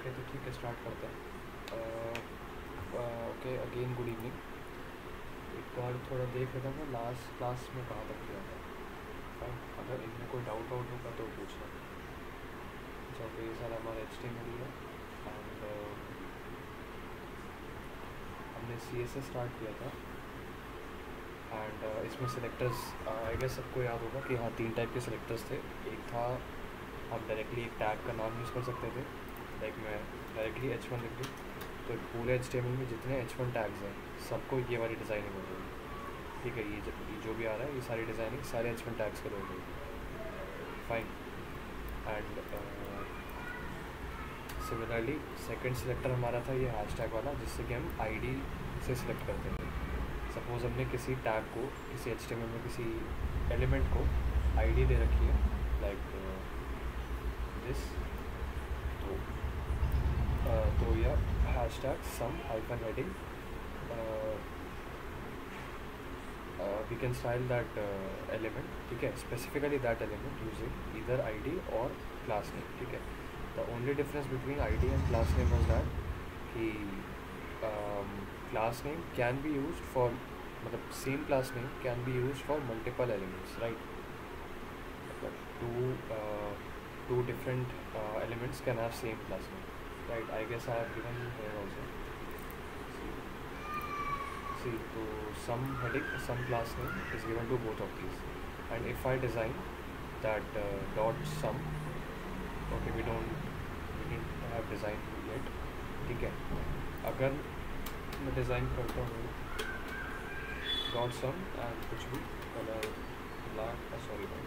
Okay तो ठीक है, स्टार्ट करते हैं। Okay, again good evening. एक बार थोड़ा देख लेता हूँ लास्ट क्लास में कहाँ तक किया था। फाइन, अगर इनमें कोई डाउट होगा तो पूछना। अच्छा, ओके, ये सारा हमारा HTML है एंड हमने CSS स्टार्ट किया था एंड इसमें सिलेक्टर्स आई गेस सबको याद होगा कि हाँ 3 टाइप के सिलेक्टर्स थे। एक था हम डायरेक्टली एक टैग का नाम यूज़ कर सकते थे, लाइक मैं डायरेक्टली H1 लिख दूँ तो पूरे HTML में जितने H1 टैग्स हैं सबको ये वाली डिज़ाइनिंग हो जाएगी। ठीक है, ये जो भी आ रहा है ये सारी डिज़ाइनिंग सारे H1 टैग्स के हो जाएगी। Fine, and similarly second selector हमारा था ये हैशटैग वाला, जिससे कि हम ID से सिलेक्ट करते थे। सपोज़ हमने किसी टैग को किसी HTML में किसी एलिमेंट को ID दे रखी है, लाइक दिस, तो यह hashtag some hyphen heading we can style that element, ठीक है, specifically that element using either ID और class name। ठीक है, the only difference between ID and class name was that कि class name can be used for, मतलब same class name can be used for multiple elements, right? Two different elements can have same class name, right? I guess I have given here also. See, so some heading, some class name is given to both of these, and if I design that dot sum, okay, we didn't have design yet, ठीक है, अगर मैं design करता हूँ dot some and कुछ भी colour black, sorry red,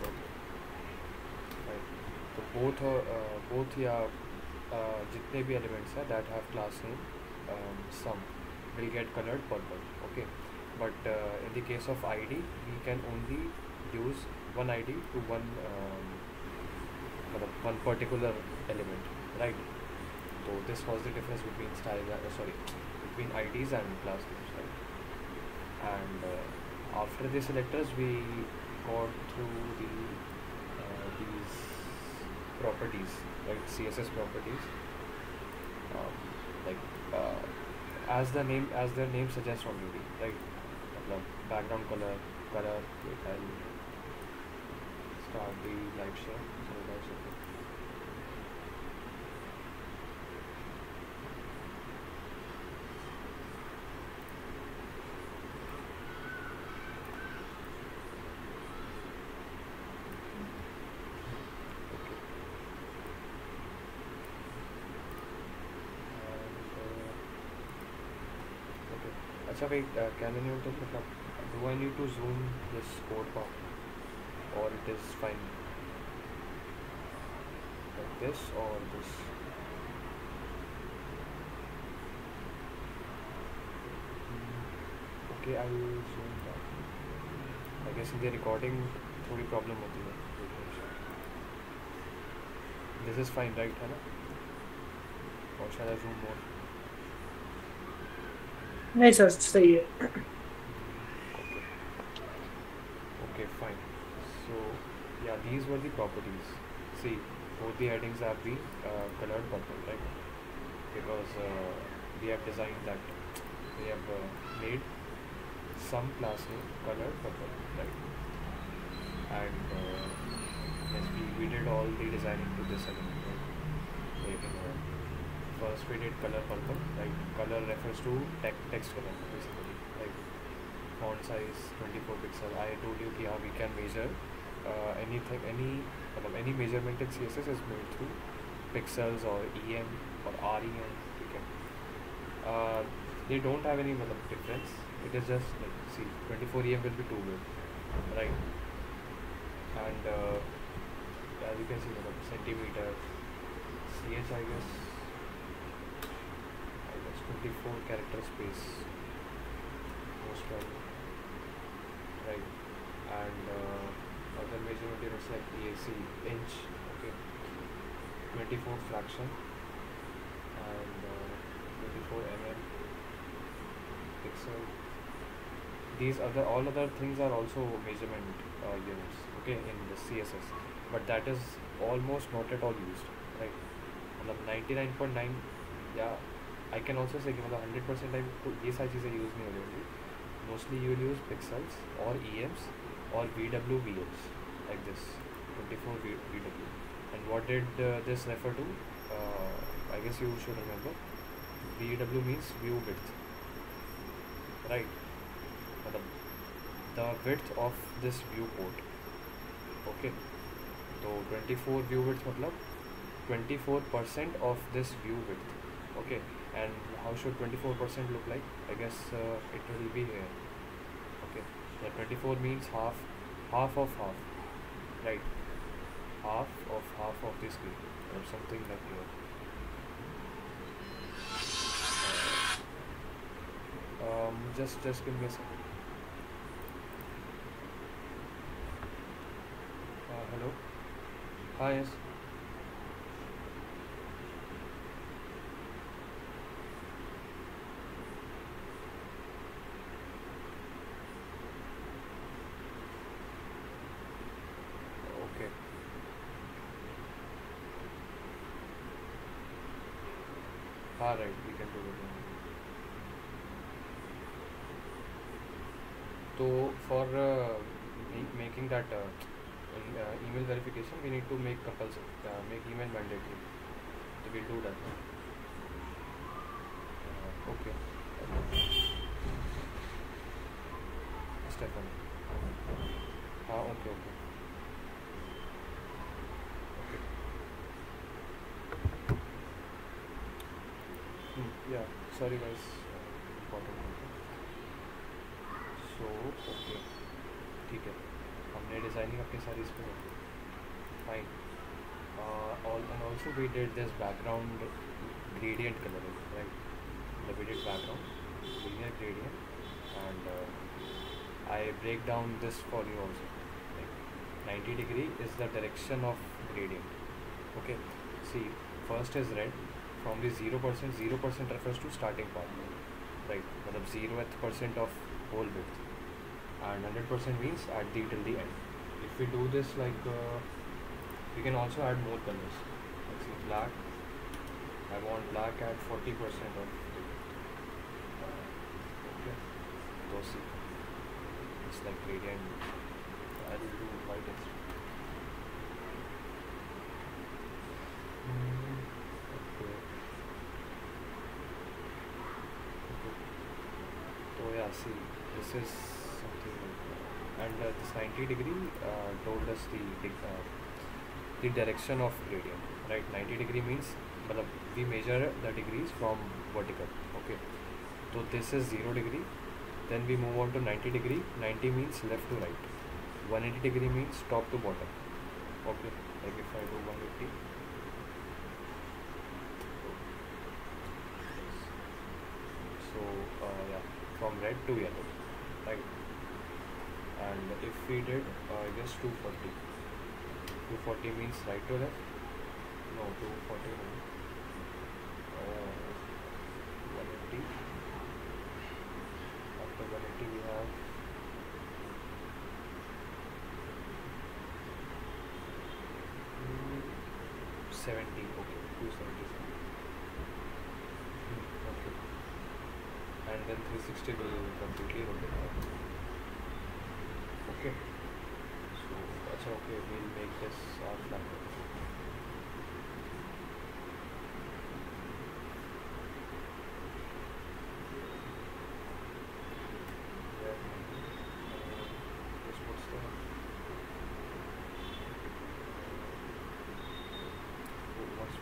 okay, तो both या जितने भी एलिमेंट्स हैं that have class name some will get colored purple, okay, but in the case of ID we can only use one ID to one particular element, right? So this was the difference between between IDs and class names, right? And after the selectors we got through these properties, right? CSS properties, like as their name suggests already, right? Background color. Wait, I'll start the live share. So live share. अच्छा भाई, can you to do I need to zoom this code bar or it is fine like this or this? Okay, I will zoom that. I guess in the recording थोड़ी problem होती है। This is fine, right, है ना? Or shall I zoom more? नहीं sir, सही है। Okay, fine. So yeah, these were the properties. See, both the headings have been colored purple, right? Because we have designed that, we have made some class name colored purple, right? And yes, we did all the designing to this element, right? Like, first we did color purple, right? Color refers to text color basically, like font size 24 pixel. I told you कि we can measure any measurement in CSS is made through pixels or EM or REM, ठीक है. They don't have any difference. It is just like, see, 24 EM will be too big, right? And as you can see, centimeter, CH I guess 24 character space most probably, right? And other measurement units like EAC, inch, okay, 24 fraction and 24 mm, pixel. These all other things are also measurement units, okay, in the CSS, but that is almost not at all used, right? मतलब 99.9, या I can also say कि मतलब 100% time तो ये सारी चीज़ें use नहीं हो रही होंगी. Mostly you will use pixels or EMs or VWVMs like this 24 VW. And what did this refer to? I guess you should remember. VW means view width, right? मतलब the width of this viewport. Okay. तो 24 view width मतलब 24% of this view width. Okay. And how should 24% look like? I guess it will be here. Okay. The 24 means half of half, right? Half of the screen or something like here. Just give me a second. Hello. Hi. Yes. Okay. All right. We can do it. So for making that email verification, we need to make make email mandatory. So we'll do that. Okay. Stefan. Okay. Okay. Okay. Yeah. Sorry guys. Important thing. So okay. ठीक है. हमने designing अपनी सारी इस पर रखी. Fine. And also we did this background gradient coloring, right? We did background, linear gradient, and I break down this for you also. Like 90 degree is the direction of gradient. Okay. See, first is red. From the 0%, 0% refers to starting part, right? मतलब 0th percent of whole width, and 100% means at the till the end. If we do this like we can also add more colors. Let's see, black. I want black at 40% of it. Okay. So see, it's like gradient. I will do white instead. Okay. So yeah, see, this is something like that. And this 90 degree told us the direction of gradient, right? 90 degree means we measure the degrees from vertical. Okay. So this is 0 degree. Then we move on to 90 degree. 90 means left to right. 180 degree means top to bottom. Okay. Like if I do 180. So yeah, from red to yellow, right? And if we did I guess 240. 240 means right to left. No, 240 no. 180. After 180 we have 70. Okay, 270. Okay. And then 360 will completely rotate. Okay. So that's okay. We'll make this our flat.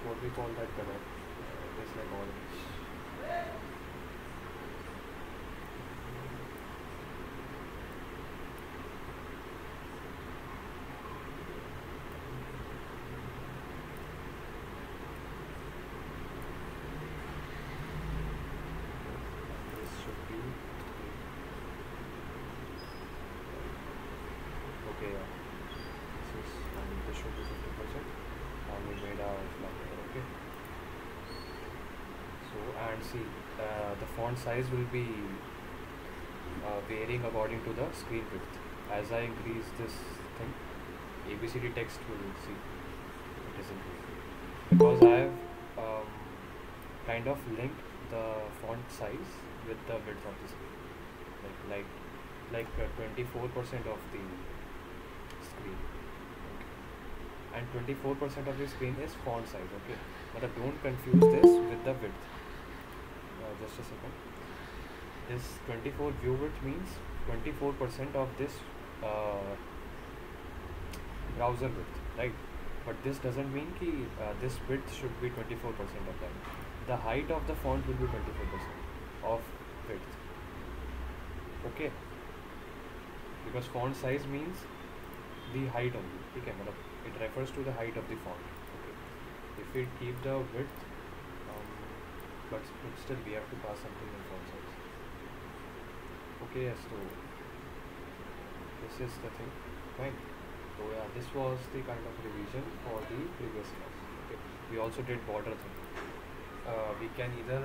What we call that color? It's like orange. This should be okay. Yeah. This should be 50%. And we made our flat. Okay. So and see, the font size will be varying according to the screen width. As I increase this thing, ABCD text will see it is in green because I have kind of linked the font size with the width of the screen, like 24% of the screen. Okay. And 24% of the screen is font size. Okay, but don't confuse this with the width. Just a second. This 24 view width means 24% of this uh, browser width, right? But this doesn't mean कि this width should be 24% of that. The height of the font will be 24% of width. Okay, because font size means the height only. ठीक है, मतलब it refers to the height of the font. Okay, if we keep the width, but still we have to pass something in font size. Okay, yes, so this is the thing, fine. So yeah, this was the kind of revision for the previous class. Okay, we also did border thing. We can either,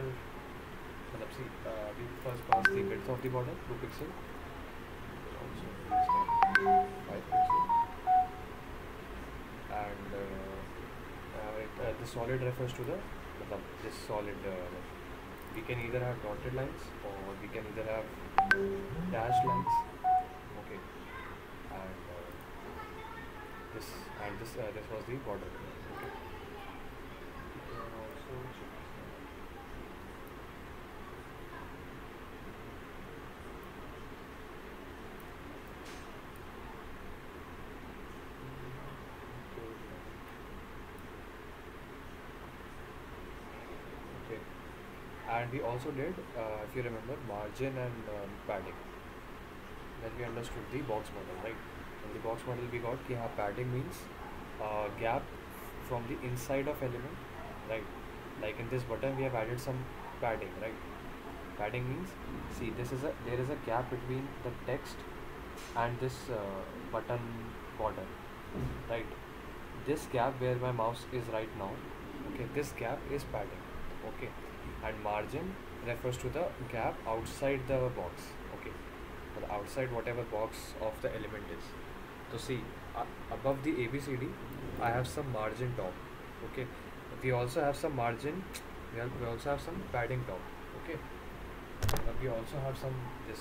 we first pass the width of the border 2 pixel. We can also use that 5 pixel, and the solid refers to the this solid. We can either have dotted lines or we can either have dashed lines. Okay, and this was the border. Okay. You can also check this one. Okay, and we also did, if you remember, margin and padding. Then we understood the box model, right? In the box model, we got कि हाँ padding means gap from the inside of element, right? Like in this button, we have added some padding, right? Padding means, see, there is a gap between the text and this button border, right? This gap where my mouse is right now, okay, this gap is padding, okay, and margin refers to the gap outside the box, okay, but outside whatever box of the element is. So see, above the ABCD, I have some margin top, okay. We also have some margin. We also have some padding top, okay. But we also have some this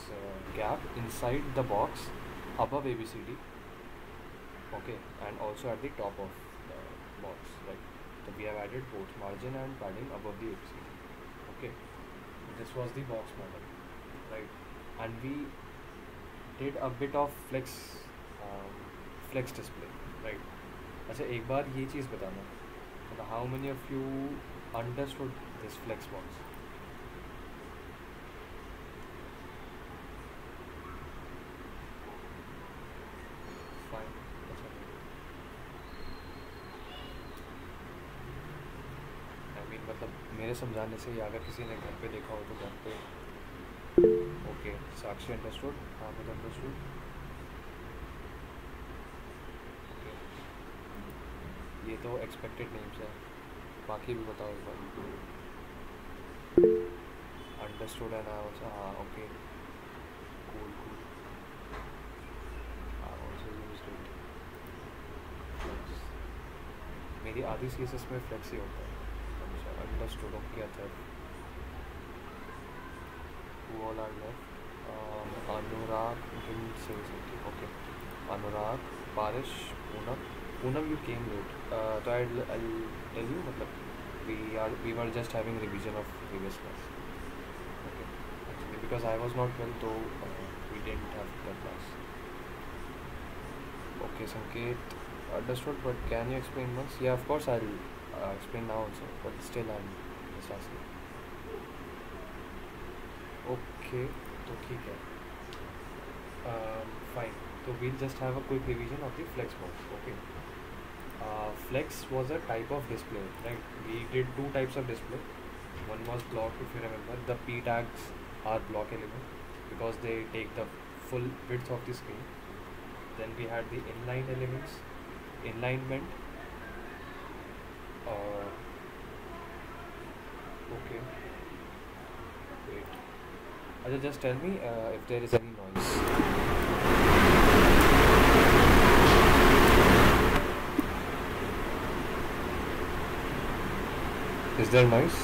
gap inside the box above ABCD, okay, and also at the top of the box, right? So we have added both margin and padding above the ABCD, okay. This was the box model, right? And we did a bit of flex display, right? अच्छा, एक बार ये चीज़ बताना, मतलब how many of you understood this flex box? Fine. अच्छा, I mean मतलब मेरे समझाने से, या अगर किसी ने घर पे देखा हो तो घर पे, ओके, साक्षी अंडरस्टूड, हामिद अंडरस्टूड, ओके, ये तो एक्सपेक्टेड नेम्स है, बाकी भी बताओ एक बार. अंडरस्टूड है ना also, हाँ, ओके, कूल कूल, हाँ, also used it. Flex. मेरी आधी CSS में फ्लेक्स ही होता है. अच्छा, अंडरस्टूड, ओके, अच्छा. Who all are left? Anurag didn't say something. Okay. Anurag, Parish, Poonam. Poonam, you came late. So I'll tell you. मतलब we were just having revision of previous class. Okay. Actually, because I was not well, so we didn't have the class. Okay, Sanket, understood. But can you explain once? Yeah, of course I'll explain now also. But still, I'm just asking. Okay, तो ठीक है, fine. तो we'll just have a quick revision of the flex box. Okay, flex was a type of display, right? We did 2 types of display. One was block, if you remember. The p tags are block element because they take the full width of the screen. Then we had the inline elements. Inline meant okay, wait. Just tell me if there is any noise. Is there noise?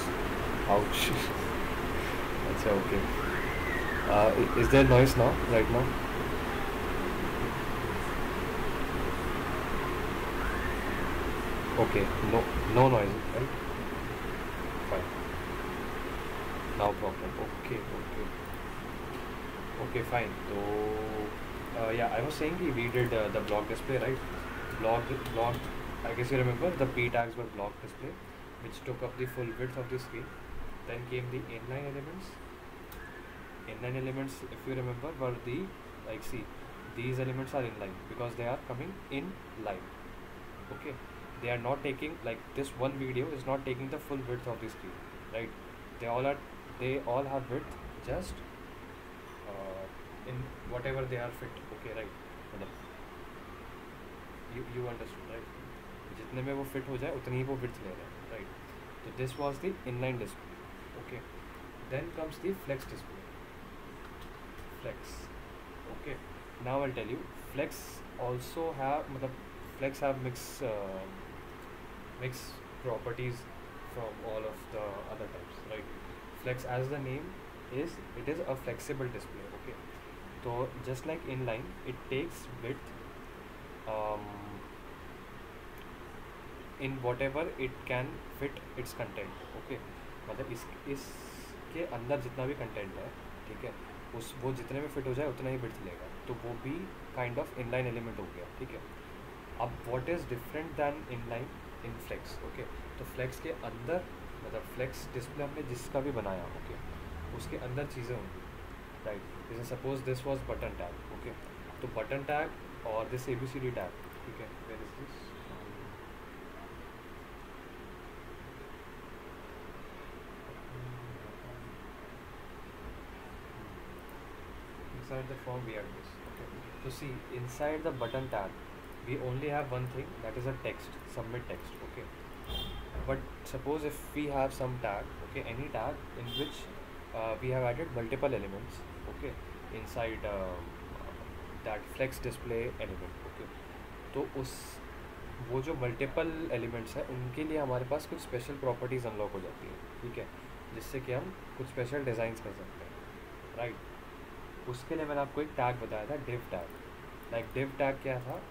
Ouch. That's okay. Is there noise now? Right now? Okay. No, no noise, right? Fine. No problem. Okay, okay. Okay, fine. So, yeah, I was saying we did the block display, right? Block. I guess you remember the P tags were block display, which took up the full width of the screen. Then came the inline elements. Inline elements, if you remember, were the like see, these elements are inline because they are coming in line. Okay, they are not taking like this one video is not taking the full width of the screen, right? They all are they all have width just in whatever they are fit. Okay, right? मतलब you understood, right? जितने में वो fit हो जाए उतनी ही वो width ले रहे हैं, right? So this was the inline display. Okay, then comes the flex display. Flex. Okay, now I'll tell you. Flex also have मतलब flex have mix properties from all of the other types, right? Flex, as the name is, it is a flexible display. Okay, so just like inline, it takes width um, in whatever it can fit its content. Okay, मतलब इसके अंदर जितना भी content है, ठीक है, उस वो जितने में फिट हो जाए उतना ही विड्थ लेगा, तो वो भी काइंड ऑफ इनलाइन एलिमेंट हो गया, ठीक है. अब what is different than inline in flex. Okay, तो फ्लेक्स के अंदर मतलब फ्लेक्स डिस्प्ले हमने जिसका भी बनाया, ओके, उसके अंदर चीज़ें होंगी, राइट. जैसे suppose this was button tag. Okay, तो बटन टैग और दिस ABCD टैग, ठीक है. Where is this? Inside the form we have this. Okay, so see, inside the button tag we only have one thing, that is a text, submit text. Okay, but suppose if we have some tag, okay, any tag in which we have added multiple elements, okay, inside that flex display element. Okay, तो उस वो जो multiple elements हैं उनके लिए हमारे पास कुछ special properties unlock हो जाती है, ठीक है, जिससे कि हम कुछ स्पेशल डिज़ाइंस कर सकते हैं, राइट. उसके लिए मैंने आपको एक टैग बताया था, div tag. Like div tag क्या था?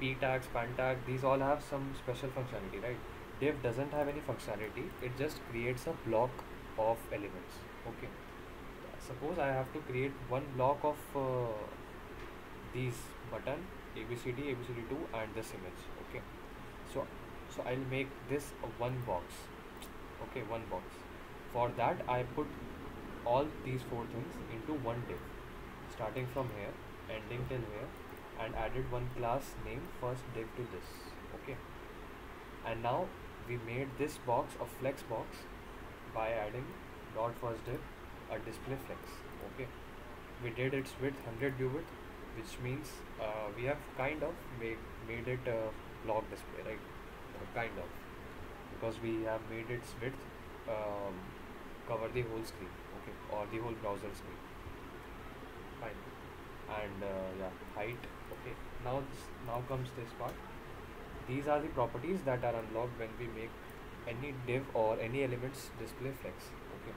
P tag, span tag, these all have some special functionality, right? Div doesn't have any functionality, it just creates a block of elements. Okay, suppose I have to create one block of these button ABCD, ABCD2 and this image. Okay, so I'll make this one box. Okay, one box. For that I put all these four things into one div, starting from here, ending till here, and added one class name first div to this. Okay, and now we made this box a flex box by adding dot first div a display flex. Okay, we did its width 100 view width, which means we have kind of made it a block display, right? Kind of, because we have made its width cover the whole screen, okay, or the whole browser screen. Fine. And yeah, height. Okay, now comes this part. These are the properties that are unlocked when we make any div or any elements display flex. Okay,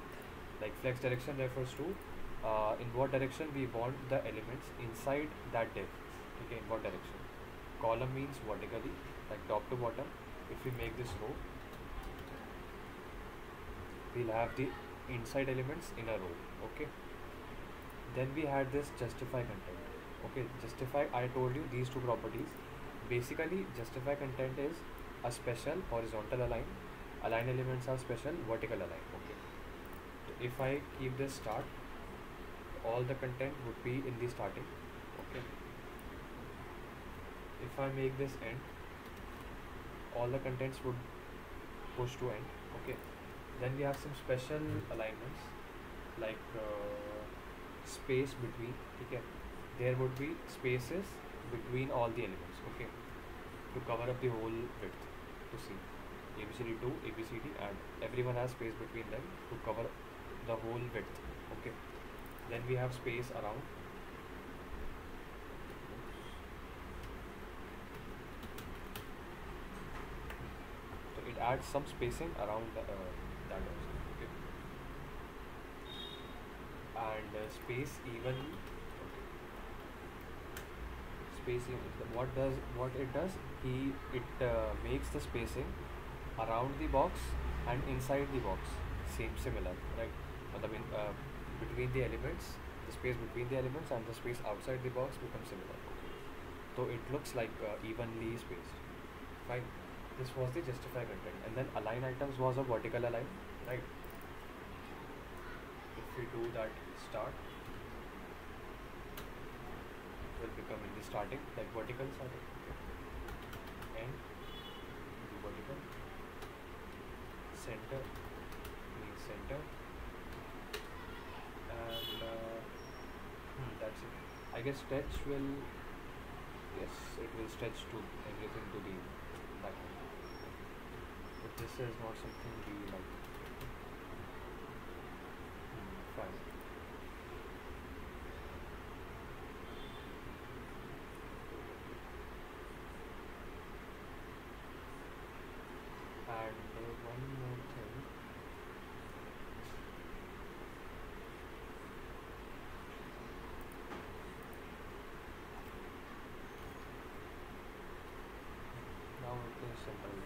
like flex direction refers to in what direction we want the elements inside that div. Okay, in what direction. Column means vertically, like top to bottom. If we make this row, we'll have the inside elements in a row. Okay, then we had this justify content. Okay, justify, I told you these two properties. Basically justify content is a special horizontal align elements are special vertical align. Okay, so if I keep this start, all the content would be in the starting. Okay, if I make this end, all the contents would push to end. Okay, then we have some special alignments like space between. Okay, there would be spaces between all the elements. Okay, to cover up the whole width. To see ABCD2, ABCD, and everyone has space between them to cover the whole width. Okay, then we have space around. So it add some spacing around that also. Okay. And space evenly. Okay. Spacing. What it does? It makes the spacing around the box and inside the box similar, right? मतलब between the elements, the space between the elements and the space outside the box becomes similar. Okay. So it looks like evenly spaced. Fine. This was the justify content, and then align items was a vertical align, right? If we do that start, will become in the starting like vertical starting. Okay. And the vertical center means center, and that's it. I guess stretch will, yes, it will stretch to everything to the back end. But this is not something we like. Fine. And one more thing. Now it is simple.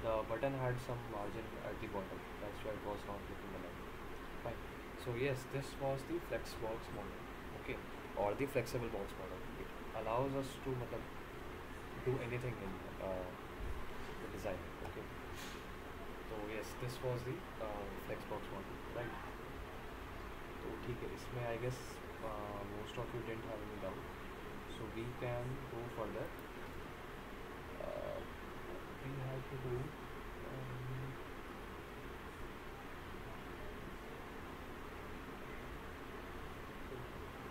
The button had some margin at the bottom. That's why it was not looking aligned. Fine. So yes, this was the flex box model. Okay. Or the flexible box model. It allows us to do anything in the design. Okay. So yes, this was the flex box model, right? तो ठीक है, इसमें I guess most of you didn't have any doubt. So we can go further. We have to do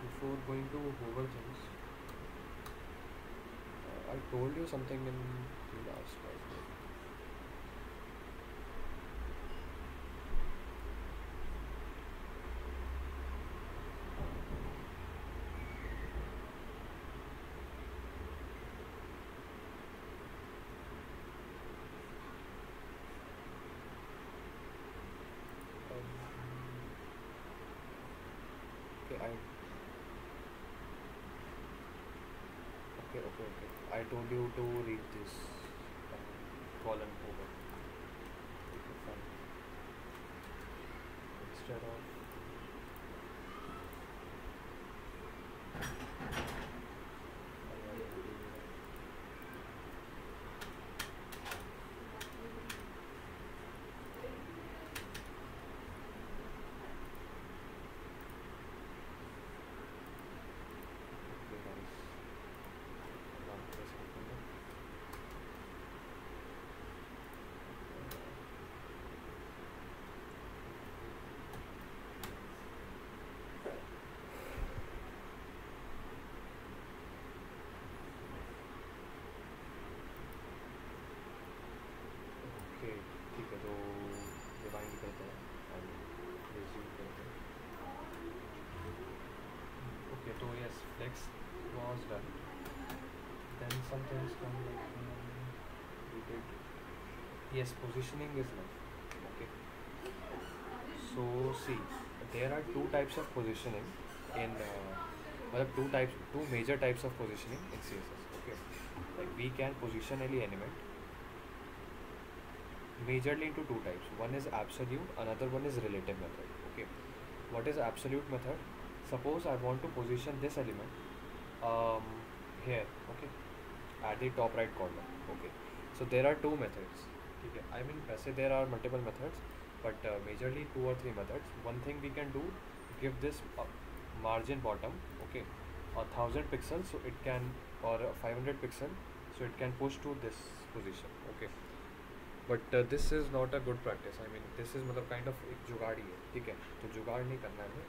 before going to hover things. I told you something in the last class. Okay. I told you to read this column over. Okay, fine. Instead of ठीक है, तो rewind करते हैं और resume करते हैं. Okay, तो yes, flex was done. Then some things come like we did. Yes, positioning is left. Okay. So see, there are two types of positioning in two major types of positioning in CSS. Okay, like we can position any element majorly into two types. One is absolute, another one is relative method. Okay, what is absolute method? Suppose I want to position this element here. Okay, at the top right corner. Okay, so there are two methods. Okay, I mean वैसे there are multiple methods, but majorly 2 or 3 methods. One thing we can do, give this margin bottom. Okay, 1,000 pixels, so it can, or 500 pixel, so it can push to this position. Okay, but this is not a good practice. I mean this is मतलब kind of एक जुगाड़ ही है. ठीक है, तो जुगाड़ नहीं करना है हमें,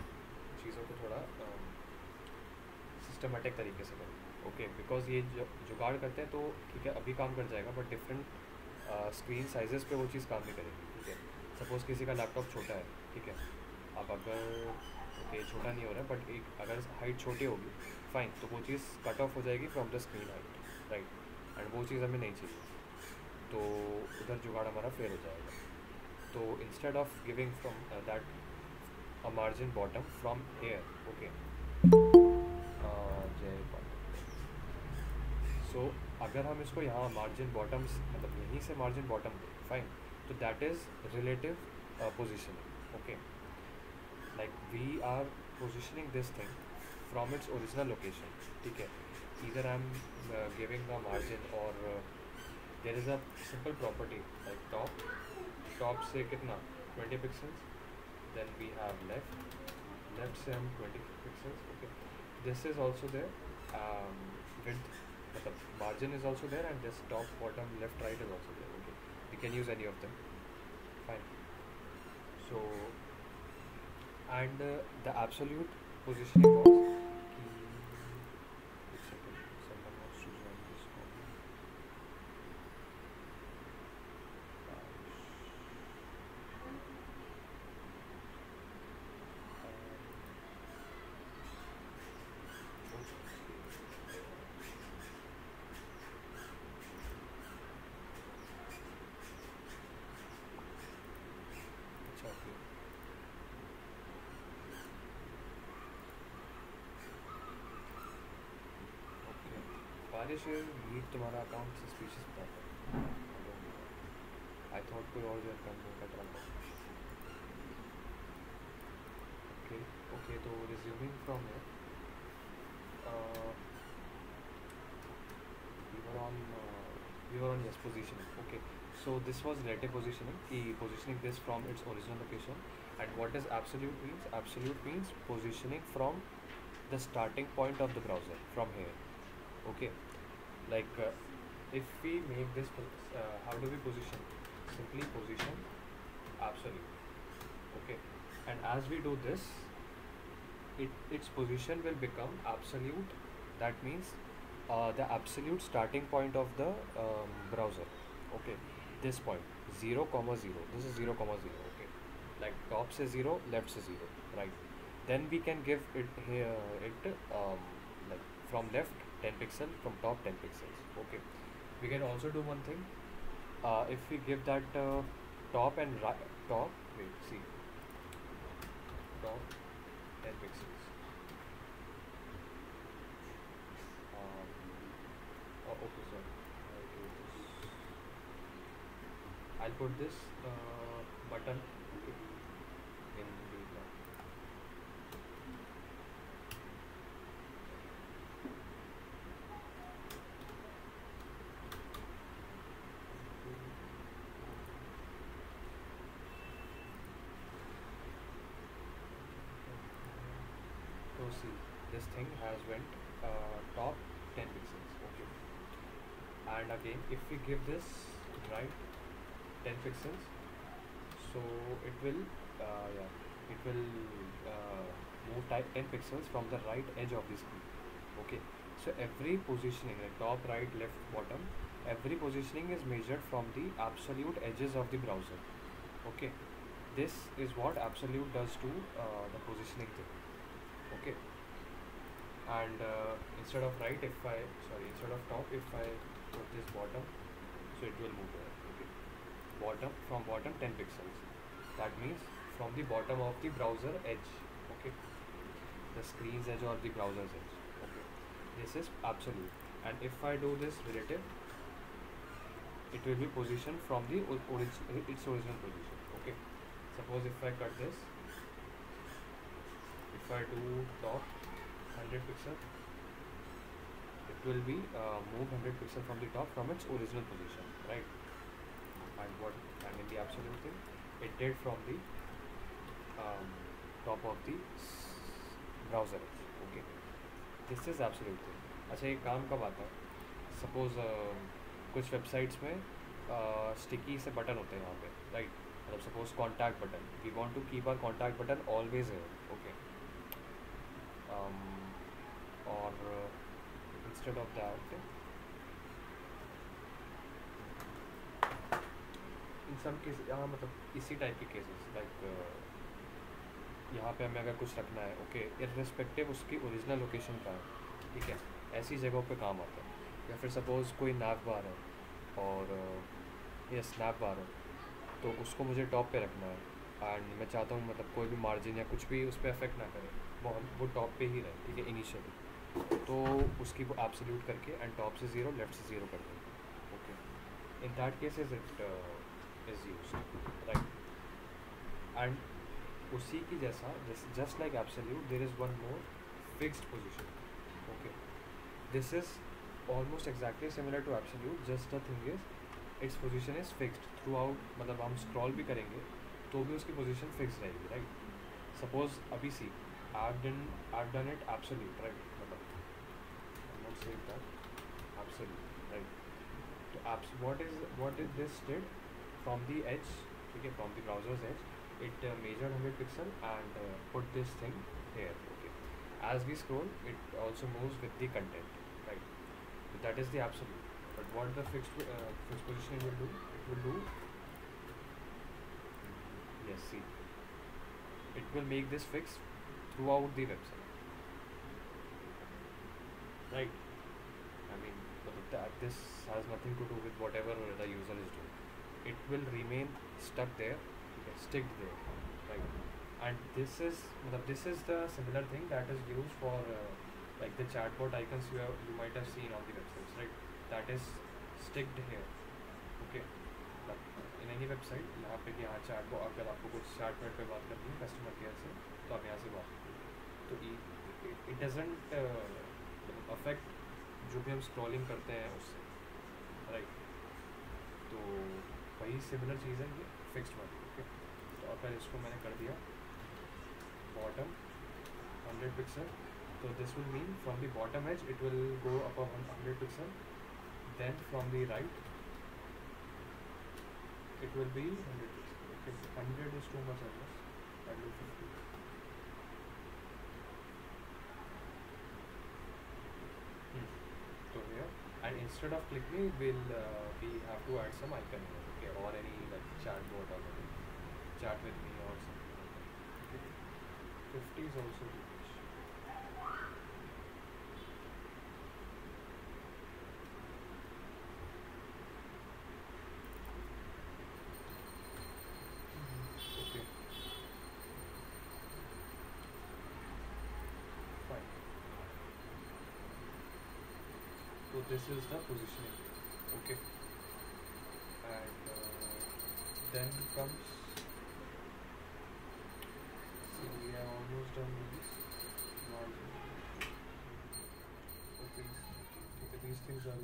चीज़ों को थोड़ा सिस्टमेटिक तरीके से करें. ओके, बिकॉज ये जुगाड़ करते हैं तो ठीक है अभी काम कर जाएगा, बट डिफरेंट स्क्रीन साइजेस पे वो चीज़ काम नहीं करेगी. ठीक है, सपोज़ किसी का लैपटॉप छोटा है. ठीक है, अब अगर ओके छोटा नहीं हो रहा है, बट एक अगर हाइट छोटी होगी फाइन, तो वो चीज़ कट ऑफ हो जाएगी from the screen height, right, and वो चीज़ हमें नहीं चाहिए. तो उधर जुगाड़ हमारा फेल हो जाएगा. तो instead of giving from that a margin bottom from here, okay. जय पांडे. सो अगर हम इसको यहाँ मार्जिन बॉटम्स मतलब यहीं से मार्जिन बॉटम दे फाइन, तो that is relative positioning, okay. Like we are positioning this thing from its original location, ठीक है. Either I am giving a margin or there is a simple property like top से कितना 20 pixels, then we have left से हम 20 pixels, okay. This is also there, width मतलब margin is also there, and this top bottom left right is also there, okay. We can use any of them, fine. So and the absolute positioning was कि एक second, someone wants to join this call. अच्छा okay. Okay बारिश meet तुम्हारा account suspicious बताता है. I thought कोई और जो कर रहा था. Okay okay. तो resuming from here, we were on yes positioning, okay. So this was relative positioning, positioning this from its original location. And what does absolute means? Absolute means positioning from the starting point of the browser, from here, okay. Like if we make this how do we position? Simply position absolute, okay. And as we do this, its position will become absolute. That means the absolute starting point of the browser, okay. This point 0 comma 0, this is 0 comma 0, okay. Like top se 0, left se 0, right. Then we can give it here like from left 10 pixel, from top 10 pixels, okay. We can also do one thing, if we give that top and right top, wait, see, top 10 pixels. Okay, sorry. I'll put this button, okay, in the so see, this thing has went top 10 pixels, okay. And again, if we give this right 10 pixels, so it will it will move 10 pixels from the right edge of the screen, okay. So every positioning like top, right, left, bottom, every positioning is measured from the absolute edges of the browser, okay. This is what absolute does to the positioning thing, okay. And instead of top, if I put this bottom, so it will move there, okay. Bottom, from bottom 10 pixels, that means from the bottom of the browser edge, okay, the screen's edge or the browser's edge, okay. This is absolute. And if I do this relative, it will be positioned from the its original position, okay. Suppose if I cut this, if I do top 100 pixel, it will be moved 100 pixel from the top from its original position, right. And in the absolute thing, it did from the top of the browser edge, okay. This is absolute thing. अच्छा, ये काम कब आता है? Suppose कुछ websites में sticky से button होते हैं यहाँ पे, राइट. मतलब suppose contact button, we want to keep our contact button always है, ओके. और instead of that, in some case यहाँ मतलब इसी टाइप के केसेस, लाइक यहाँ पे हमें अगर कुछ रखना है, ओके, इर्रेस्पेक्टिव उसकी ओरिजिनल लोकेशन का है, ठीक है, ऐसी जगहों पे काम आता है. या फिर सपोज़ कोई nav बार है और ये स्नैप बार हो, तो उसको मुझे टॉप पे रखना है। एंड मैं चाहता हूँ मतलब कोई भी मार्जिन या कुछ भी उस पर अफेक्ट ना करे, वो टॉप पे ही रहे, ठीक है, इनिशियली। तो उसकी वो एब्सोल्यूट करके एंड टॉप से ज़ीरो लेफ्ट से ज़ीरो कर देंगे। Okay, in that cases it is use, right. And उसी की जैसा, just like absolute, there is one more fixed position. Okay, this is almost exactly similar to absolute, just the thing is its position is fixed throughout. मतलब हम scroll भी करेंगे तो भी उसकी पोजीशन फिक्स रहेगी, राइट। सपोज अभी see I've done it absolute, right, मतलब I'm not saying that absolute, right। तो what is this did from the edge, ठीक है, from the browser's edge, it measured 100 pixel and put this thing here। Okay, as we scroll it also moves with the content, right। So that is the absolute, but what the fixed positioning will do, it will do, yes, see, it will make this fixed throughout the website, right। I mean, this has nothing to do with whatever the user is doing. It will remain stuck there, okay, sticked there, right। And this is the similar thing that is used for like the chatbot icons you might have seen on the websites, right। That is sticked here, okay। Like in any website, यहाँ पे कि हाँ chatbot, अगर आपको कुछ chatbot पे बात करनी है कस्टमर केयर से, तो आप यहाँ से बात करिए। तो it doesn't affect जो भी हम स्क्रॉलिंग करते हैं उससे, राइट। तो वही सिमिलर चीज़ है ये फिक्स्ड वाली, ओके। तो अगर इसको मैंने कर दिया बॉटम 100 पिक्सल, तो this will mean from the bottom edge it will go up 100 pixel, then from the right it will be 100 pixel, okay। 100 is too much, I guess I'll do 50। So here, and instead of clicking we have to add some icon here, okay, or any like chatbot or whatever, chat with me or something like that, okay। 50 is also too much। Okay, fine। So this is the positioning, okay। And then comes, see, we have almost done this margin, okay, okay, these things are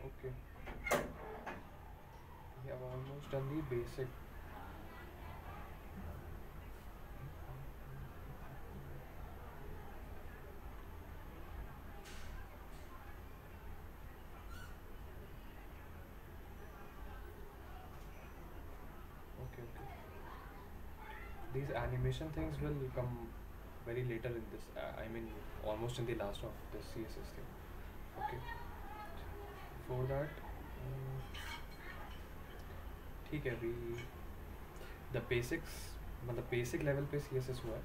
okay। We have almost done the basic, okay, okay। These animation things will come very later in this, I mean almost in the last of this CSS thing, okay। For that, ठीक है, अभी the basics, मतलब basic level पे CSS हुआ है।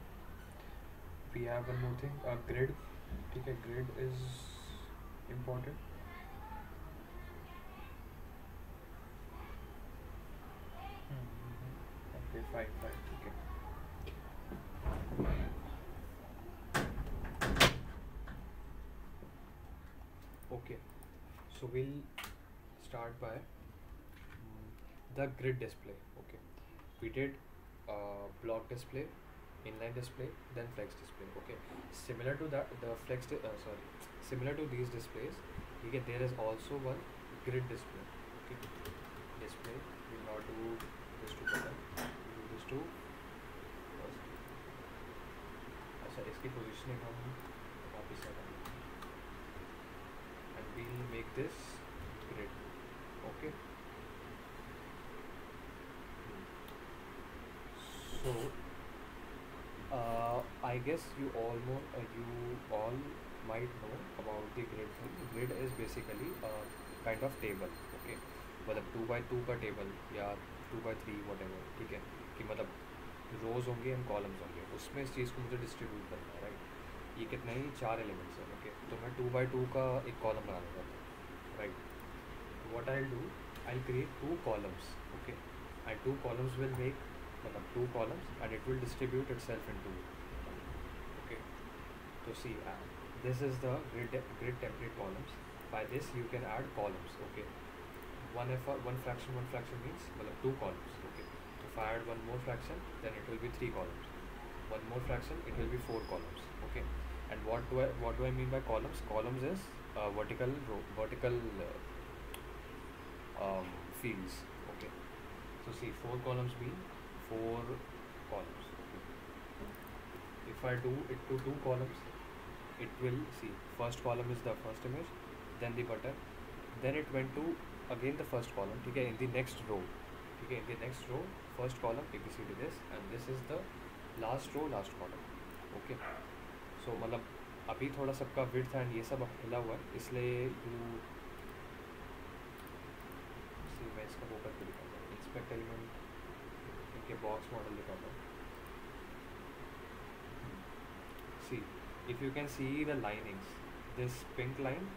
We have one more thing, grid, ठीक है, grid is important। Okay, fine, fine, ठीक है। Okay, so we'll start by the grid display, okay। We did block display, inline display, then flex display, okay। Similar to that, the similar to these displays, okay, there is also one grid display, okay। Display, we will not do this to button, we do this to first। अच्छा, इसकी positioning हम वापस से करेंगे and we'll make this grid, okay। So I guess you all might know about the grid thing। Grid is basically a kind of table, okay। मतलब 2 by 2 का table या 2x3 whatever, ठीक है, कि मतलब रोज़ होंगे एंड कॉलम्स होंगे, उसमें इस चीज़ को मुझे डिस्ट्रीब्यूट करना है, राइट। ये कितना ही 4 एलिमेंट्स हैं, ओके, तो मैं 2x2 का एक कॉलम बनाना चाहता हूँ, right. what I'll do, I'll create two columns, okay, and two columns will make मतलब two columns and it will distribute itself into, okay. So see, this is the grid template columns. By this you can add columns, okay. One fraction means मतलब two columns, okay. If I add one more fraction, then it will be three columns. One more fraction, it will be four columns, okay. And what do I mean by columns? Columns is vertical row, vertical fields, okay. So see, four columns mean four columns, okay. If I do it to two columns, it will see first column is the first image, then the button, then it went to again the first column, ठीक है, in the next row, ठीक है, in the next row first column ABCD this, and this is the last row last column, okay. So मतलब अभी थोड़ा सबका width and ये सब हिला हुआ है, इसलिए you see मैं इसका वो करके दिखाता हूँ, इंस्पेक्ट एलिमेंट, इनके बॉक्स मॉडल दिखाता हूँ. See, if you can see the linings, this pink line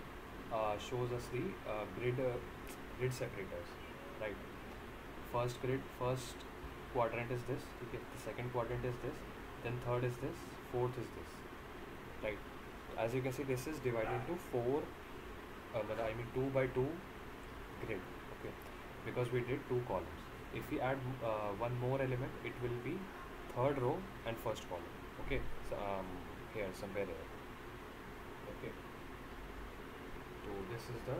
shows us the grid separators, right. First quadrant is this, okay, the second quadrant is this, then third is this, fourth is this, right. As you can see, this is divided into four, I mean 2x2 grid, okay, because we did two columns. If we add one more element, it will be third row and first column, okay. So here somewhere there, okay. So this is the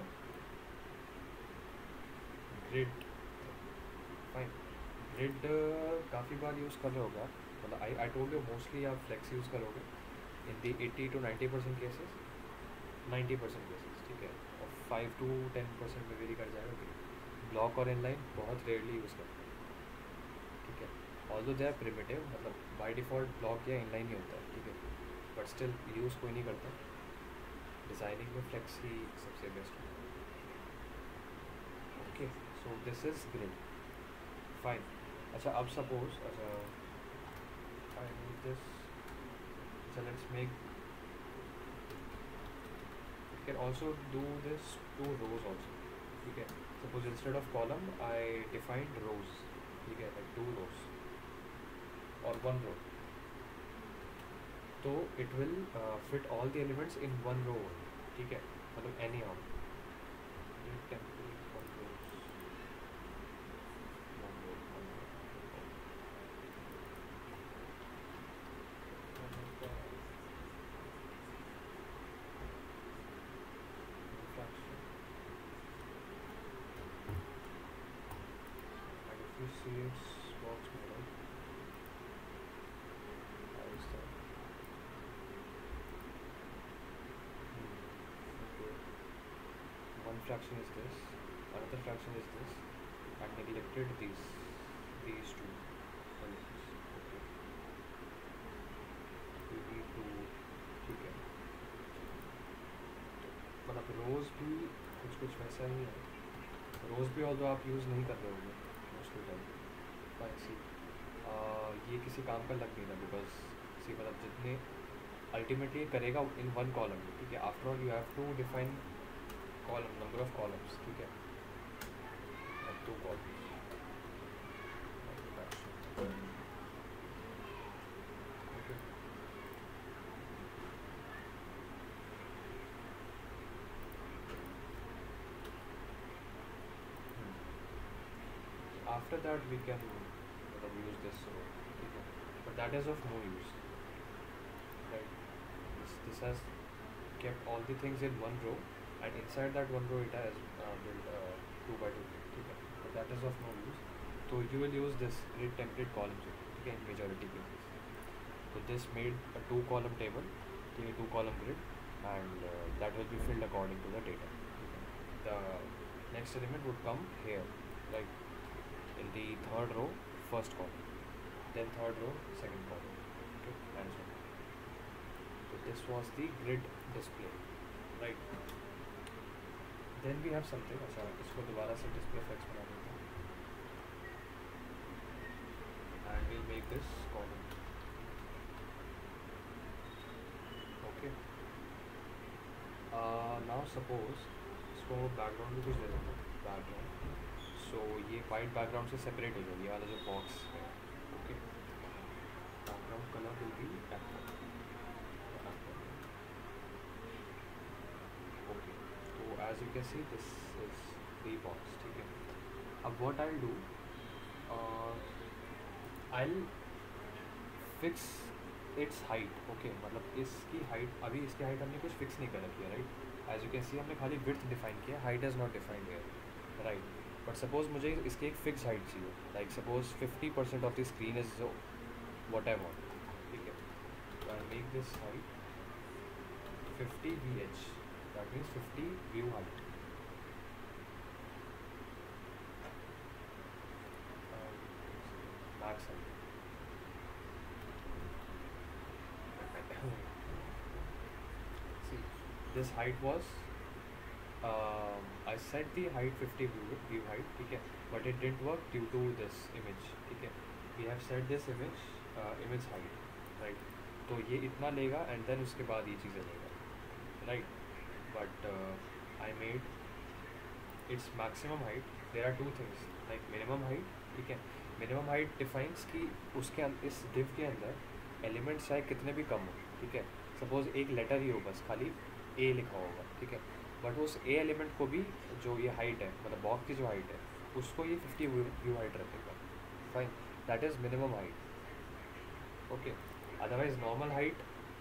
grid, fine. Grid काफ़ी बार use कर रहे होगा, मतलब I told you mostly आप flex use करोगे in the 80 to 90% cases, 90% cases, ठीक है, और 5 to 10% में वेरी कर जाएगा कि ब्लॉक और इनलाइन बहुत रेयरली यूज़ करते हैं, ठीक है. ऑल्दो दे आर प्रिमिटिव, मतलब बाय डिफ़ॉल्ट ब्लॉक या इनलाइन ही होता है, ठीक है, बट स्टिल यूज़ कोई नहीं करता. डिज़ाइनिंग में फ्लेक्स ही सबसे बेस्ट है, okay. So this is grid, fine. अच्छा, अब सपोज, अच्छा I need this, so let's make, you can also do this two rows also, ठीक है. Suppose instead of column I defined rows, ठीक है, like two rows or one row, तो it will fit all the elements in one row, ठीक है, मतलब anyhow. Template one rows, one row, one row. And if you see its box model, how is that? Okay. One fraction is this, another fraction is this, and neglected these two elements. Okay. We need to, ठीक है, मतलब रोज़ भी कुछ वैसा ही है. रोज़ भी although आप use नहीं कर रहे होंगे मोस्टली टाइम, फाइन. सी, ये किसी काम का लग नहीं था, बिकॉज सी मतलब जितने अल्टीमेटली करेगा इन वन कॉलम, ठीक है. After all you have to define column, number of columns, ठीक है, two columns. After that we can use this row, okay. But that is of no use, right. This has kept all the things in one row, and inside that one row it has built 2x2, okay. But that is of no use, so you will use this grid template columns, okay, in majority cases. So this made a 2-column table, okay, 2-column grid, and that will be filled according to the data, okay. The next element would come here, like in the third row first column, then third row second column, okay, and so on. So this was the grid display, right. Then we have something, अच्छा इसको दोबारा से display flex बना देते हैं. this column. Okay. Now suppose इसको background भी कुछ दे देंगे बैकग्राउंड. सो ये वाइट बैकग्राउंड से सेपरेट हो जाएगी, ये वाला जो बॉक्स है. Okay. Background colour will be apple. Okay. तो as you can see this is the box. ठीक है. अब what I do, I fix its height. Okay, मतलब इसकी हाइट, अभी इसकी हाइट हमने कुछ फिक्स नहीं कर रखी है, right. As you can see हमने खाली विड्थ डिफाइन किया, height is not defined here, right. But suppose मुझे इसकी एक फिक्स हाइट चाहिए, like suppose 50% of the screen is what I want. ठीक है. तो I make this height 50 VH, that means 50 view height. Max height. See, this height was I set the height 50 view height. ठीक है. But it didn't work due to this image. ठीक है. We have set this image height, right. तो ये इतना लेगा and then उसके बाद ये चीज़ें लेगा, right. But I made its maximum height. There are two things, like minimum height. ठीक है. Minimum height defines कि उसके इस div के अंदर एलिमेंट्स चाहे कितने भी कम हो. ठीक है. सपोज एक लेटर ही हो, बस खाली ए लिखा होगा. ठीक है. बट उस ए एलिमेंट को भी जो ये हाइट है, मतलब बॉक्स की जो हाइट है, उसको ये 50 व्यू हाइट रखेगा. Fine, that is minimum height. Okay. Otherwise normal height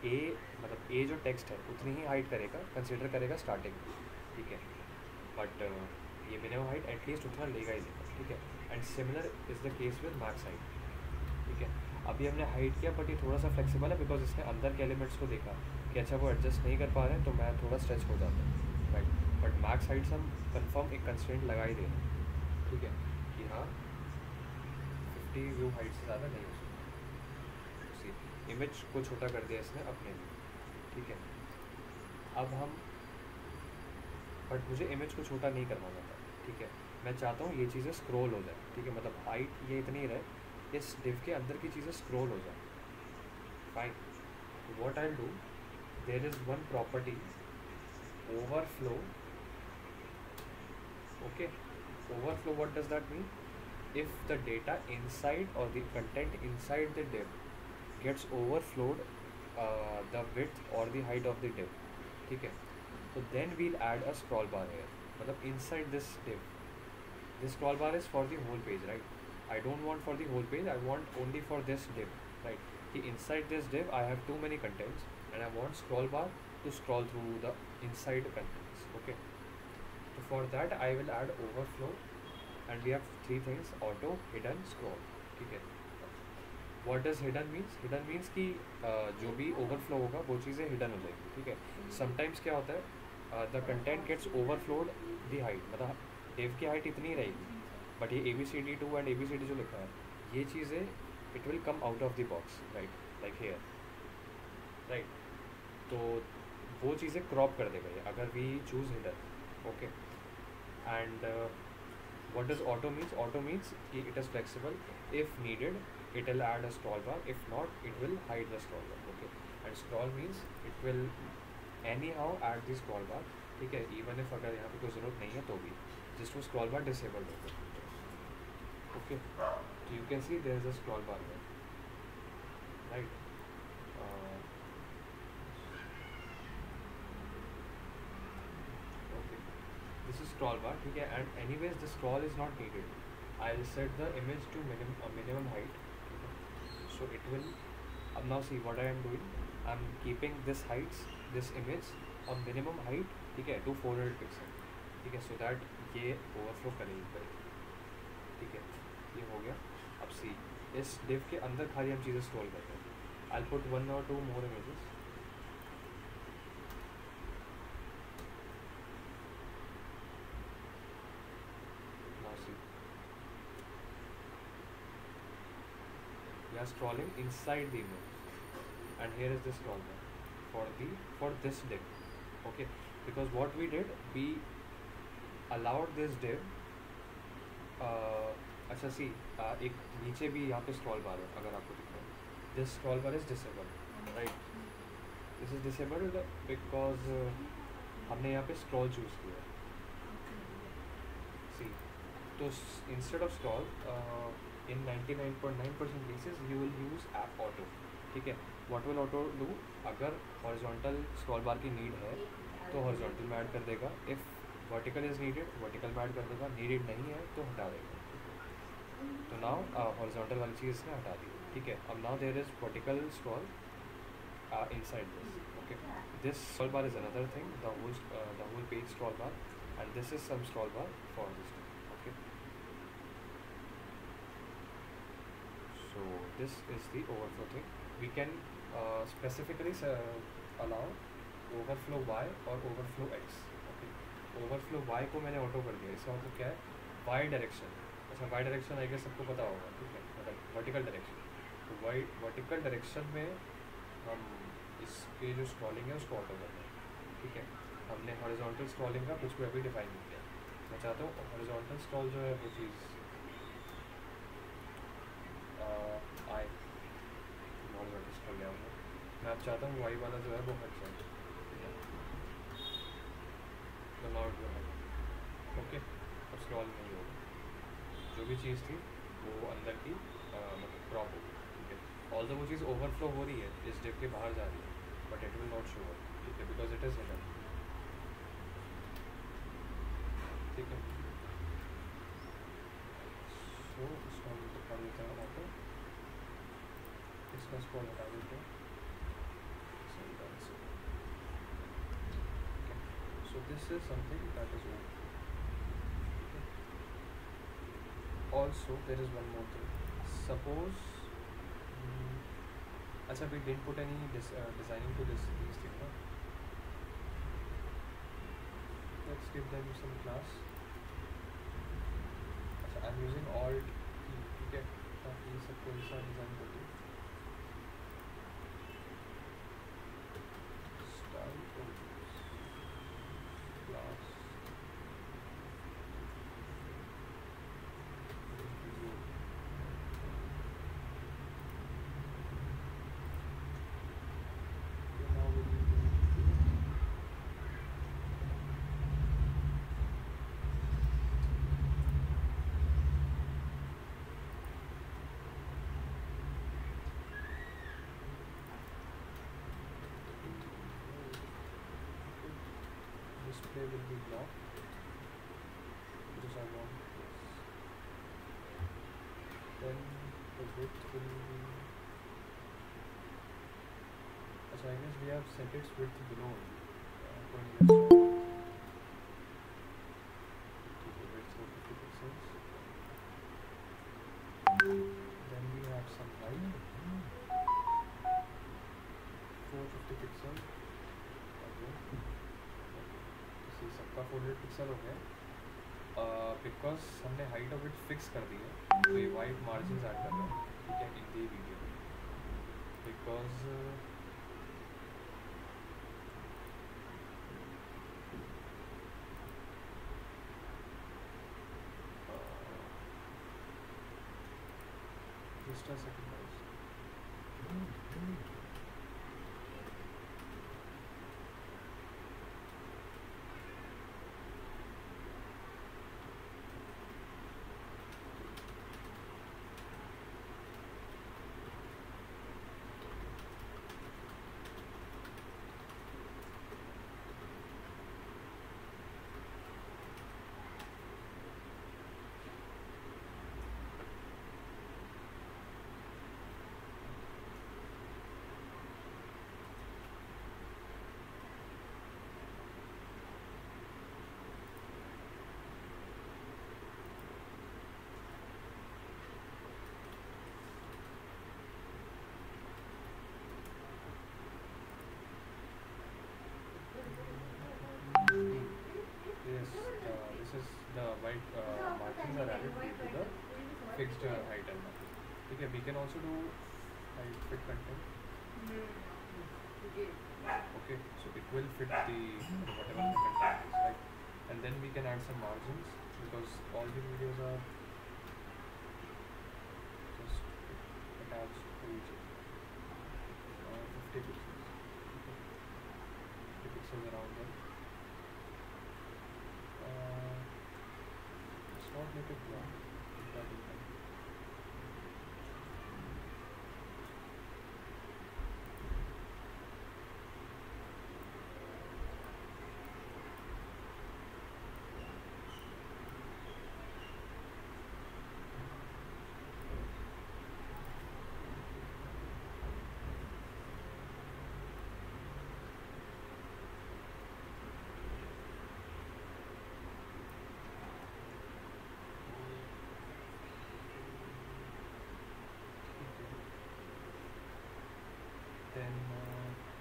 ए, मतलब ए जो टेक्स्ट है उतनी ही हाइट करेगा, कंसिडर करेगा स्टार्टिंग. ठीक है. बट ये मिनिमम हाइट एटलीस्ट उतना लेगा ही लेगा. ठीक है. And similar is the case with max height. ठीक है. अभी हमने हाइट किया बट ये थोड़ा सा फ्लेक्सिबल है बिकॉज इसने अंदर के एलिमेंट्स को देखा कि अच्छा वो एडजस्ट नहीं कर पा रहे हैं, तो मैं थोड़ा स्ट्रेच हो जाता हूँ, राइट. बट मैक्स हाइट से हम कंफर्म एक कंस्ट्रेंट लगा ही दे रहे हैं. ठीक है. कि हाँ 50 व्यू हाइट से ज़्यादा नहीं हो सकता. उसी इमेज को छोटा कर दिया इसने अपने लिए. ठीक है. अब हम, बट मुझे इमेज को छोटा नहीं करवाना था. ठीक है. मैं चाहता हूँ ये चीज़ें स्क्रॉल हो जाए. ठीक है. मतलब हाइट ये इतनी रहे, इस डिव के अंदर की चीज़ें स्क्रॉल हो जाए. Fine. What I do, there is one property, overflow. Okay. Overflow, what does that mean? If the data inside or the content inside the div gets overflowed the width or the height of the div. ठीक है. तो then we'll add a scroll bar here. मतलब inside this div, this scroll bar is for the whole page, right. I don't want for the whole page, I want only for this div, right. Inside this div I have too many contents and I want scroll bar to scroll through the inside contents. Okay. So for that I will add overflow and we have three things: auto, hidden, scroll. ठीक है. What does hidden means? Hidden means कि जो भी overflow होगा वो चीज़ें hidden हो जाएगी. ठीक है. Sometimes क्या होता है, the content gets overflowed the height, मतलब div की height इतनी रहेगी बट ये ABCD2 एंड ABCD जो लिखा है ये चीज़ें it will come out of the box, right, like here, right. तो वो चीज़ें क्रॉप कर देगा ये अगर we choose hidden. Okay. And what does auto means? Auto means कि it is flexible. If needed it will add a scroll bar, if not it will hide the scroll bar. Okay. And scroll means it will anyhow add the scroll bar. ठीक है. Even if अगर यहाँ पे कोई ज़रूरत नहीं है तो भी जिस वो स्क्रॉल बार डिसेबल्ड होगा. Okay, so you can see there is a scroll bar there, right. Okay, this is scroll bar. ठीक है. And anyways the scroll is not needed. I'll set the image to minimum height. So it will, now see what I am doing, I'm keeping this heights, this image on minimum height. ठीक है, to 400 pixel. ठीक है. So that ये overflow करेगी. ठीक है. ये हो गया. अब सी इस डिव के अंदर खाली हम चीज़ें स्क्रॉल करते हैं. I put 1 or 2 more images. Now see, we are scrolling inside the image and here is the scroll bar for this div. Okay, because what we did, we allowed this div, अच्छा सी एक नीचे भी यहाँ पे scroll बार है, अगर आपको दिख रहा है, this scroll bar is disable, right? This is disabled because हमने यहाँ पे स्क्रॉल चूज़ किया सी। तो instead of scroll in 99.9% cases you will use app auto, ठीक है? व्हाट विल ऑटो डू, अगर हॉरिजॉन्टल स्क्रॉल बार की नीड है तो हॉरिजॉन्टल में ऐड कर देगा, if vertical is needed vertical में ऐड कर देगा, नीडेड नहीं है तो हटा देगा। तो नाउ हॉरिजॉन्टल वाली चीज़ इसने हटा दी, ठीक है? अब now there is vertical scroll inside this, okay? This scroll bar is another thing, the whole page scroll bar, and this is some scroll bar for this thing, okay? So this is the overflow thing. We can specifically allow overflow y or overflow x, okay? Overflow y को मैंने auto कर दिया, इसका मतलब क्या है? y direction, अच्छा y direction I guess सबको पता होगा, ठीक है? मतलब वर्टिकल डायरेक्शन, तो y वर्टिकल डायरेक्शन में हम इसके जो स्क्रॉलिंग है उसको ऑटो करना है, ठीक है? हमने हॉरिजॉन्टल स्क्रॉलिंग का कुछ भी अभी डिफाइन नहीं किया। मैं चाहता हूँ हॉरिजॉन्टल स्क्रॉल जो है वो चीज़ आए, हॉरिजॉन्टल स्क्रॉल ले आऊँगा मैं। अब चाहता हूँ वाई वाला जो है वो हट जाए, तो नाउ इट विल हट, ओके? अब स्क्रॉल नहीं होगा, जो भी चीज़ थी वो अंदर की मतलब क्रॉप होगी, ठीक है? ऑल्दो वो चीज़ ओवरफ्लो हो रही है, इस डिप के बाहर जा रही है, but it will not show up, ठीक है? बिकॉज इट इज़ हिडन, ठीक है? सो इसको हम तो कर देते हैं ऑटो, इसका स्क्रॉल हटा देते हैं, सही बात से, okay? So this is something that is over. Also there is one more thing, suppose अच्छा we didn't put any designing to these things, no? Let's give them some class। अच्छा I'm using alt key, ठीक है? ताकि सबको ऐसा design कर दूँ। style class display will be blocked because I want this. Then the width will be, I guess we have set its width below only. Width of 50 pixels. Then we have some height, 450 pixels. सबका 400 pixel हो गया, because हमने height of it fix कर दी है, तो ये white margin add कर रहे हैं, ठीक है? In the video, because just a second guys। This is the white markings are added to the fixed height and marking, ठीक है? We can also do height fit content, okay? So it will fit the whatever the content is, right? And then we can add some margins, because all the videos are alternative क्या है? Then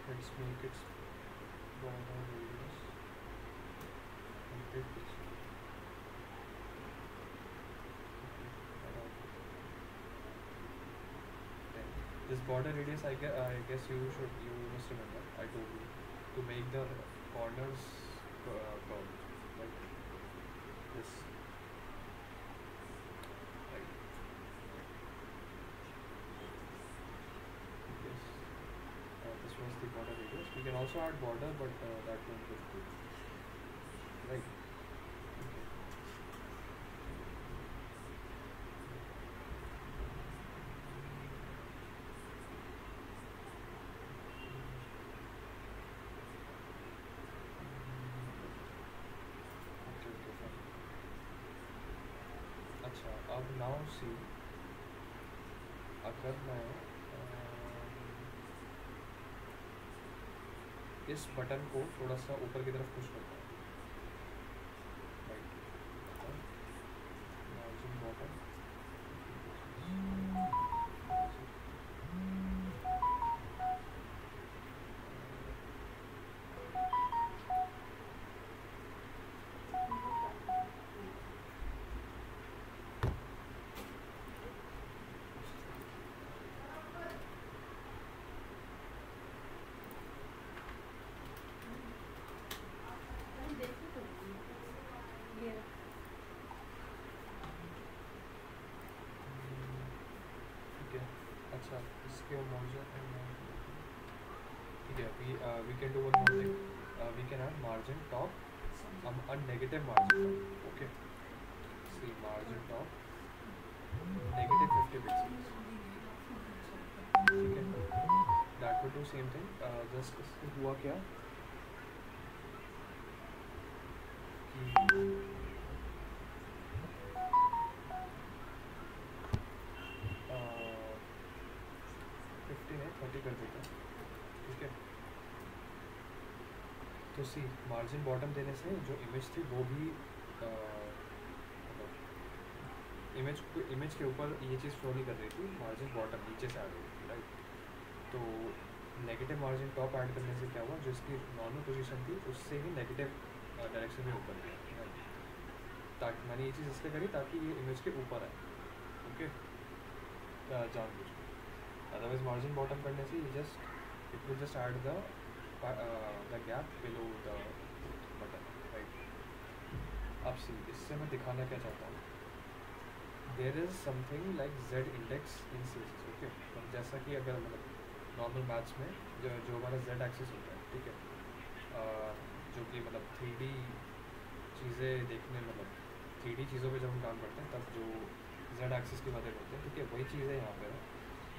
let's make its border radius 100 pixels. Then this border radius, I guess you must remember. I told you to make the corners curved, like this, right? Yes. This was the border radius. We can also add border, but that won't look good, right? Okay. Okay, okay, fine. अच्छा, अब now see, अगर मैं इस button को थोड़ा सा ऊपर की तरफ पुश करता हूँ, राइट? मार्जिन बटन, ठीक है। अच्छा, इसके मार्जिन, ठीक है, we can do one more thing. We can add margin top, a negative margin top. Okay, see margin top negative 50 pixels. ठीक है, that will do same thing. Just हुआ क्या कि 50 है 30 कर देता, ठीक है? तो सी मार्जिन बॉटम देने से जो इमेज थी वो भी इमेज के ऊपर ये चीज़ फ्लो नहीं कर रही थी, मार्जिन बॉटम नीचे से आ रही थी, राइट? तो नेगेटिव मार्जिन टॉप ऐड करने से क्या हुआ, जो इसकी नॉर्मल पोजीशन थी उससे ही नेगेटिव डायरेक्शन में ऊपर गया, राइट? ताकि मैंने ये चीज़ इसलिए करी ताकि ये इमेज के ऊपर आए, ओके? जानबूझ के, अदरवाइज मार्जिन बॉटम करने से it will just add the gap below the button, right? अब सी इससे मैं दिखाना क्या चाहता हूँ, there is something like Z index in series, okay? जैसा कि अगर मतलब नॉर्मल मैथ्स में जो हमारा जेड एक्सिस होता है, ठीक है, जो कि मतलब 3D चीज़ें देखने, मतलब 3D चीज़ों पे जब हम काम करते हैं तब जो जेड एक्सिस की बातें करते हैं, ठीक है, वही चीज़ें यहाँ पे है,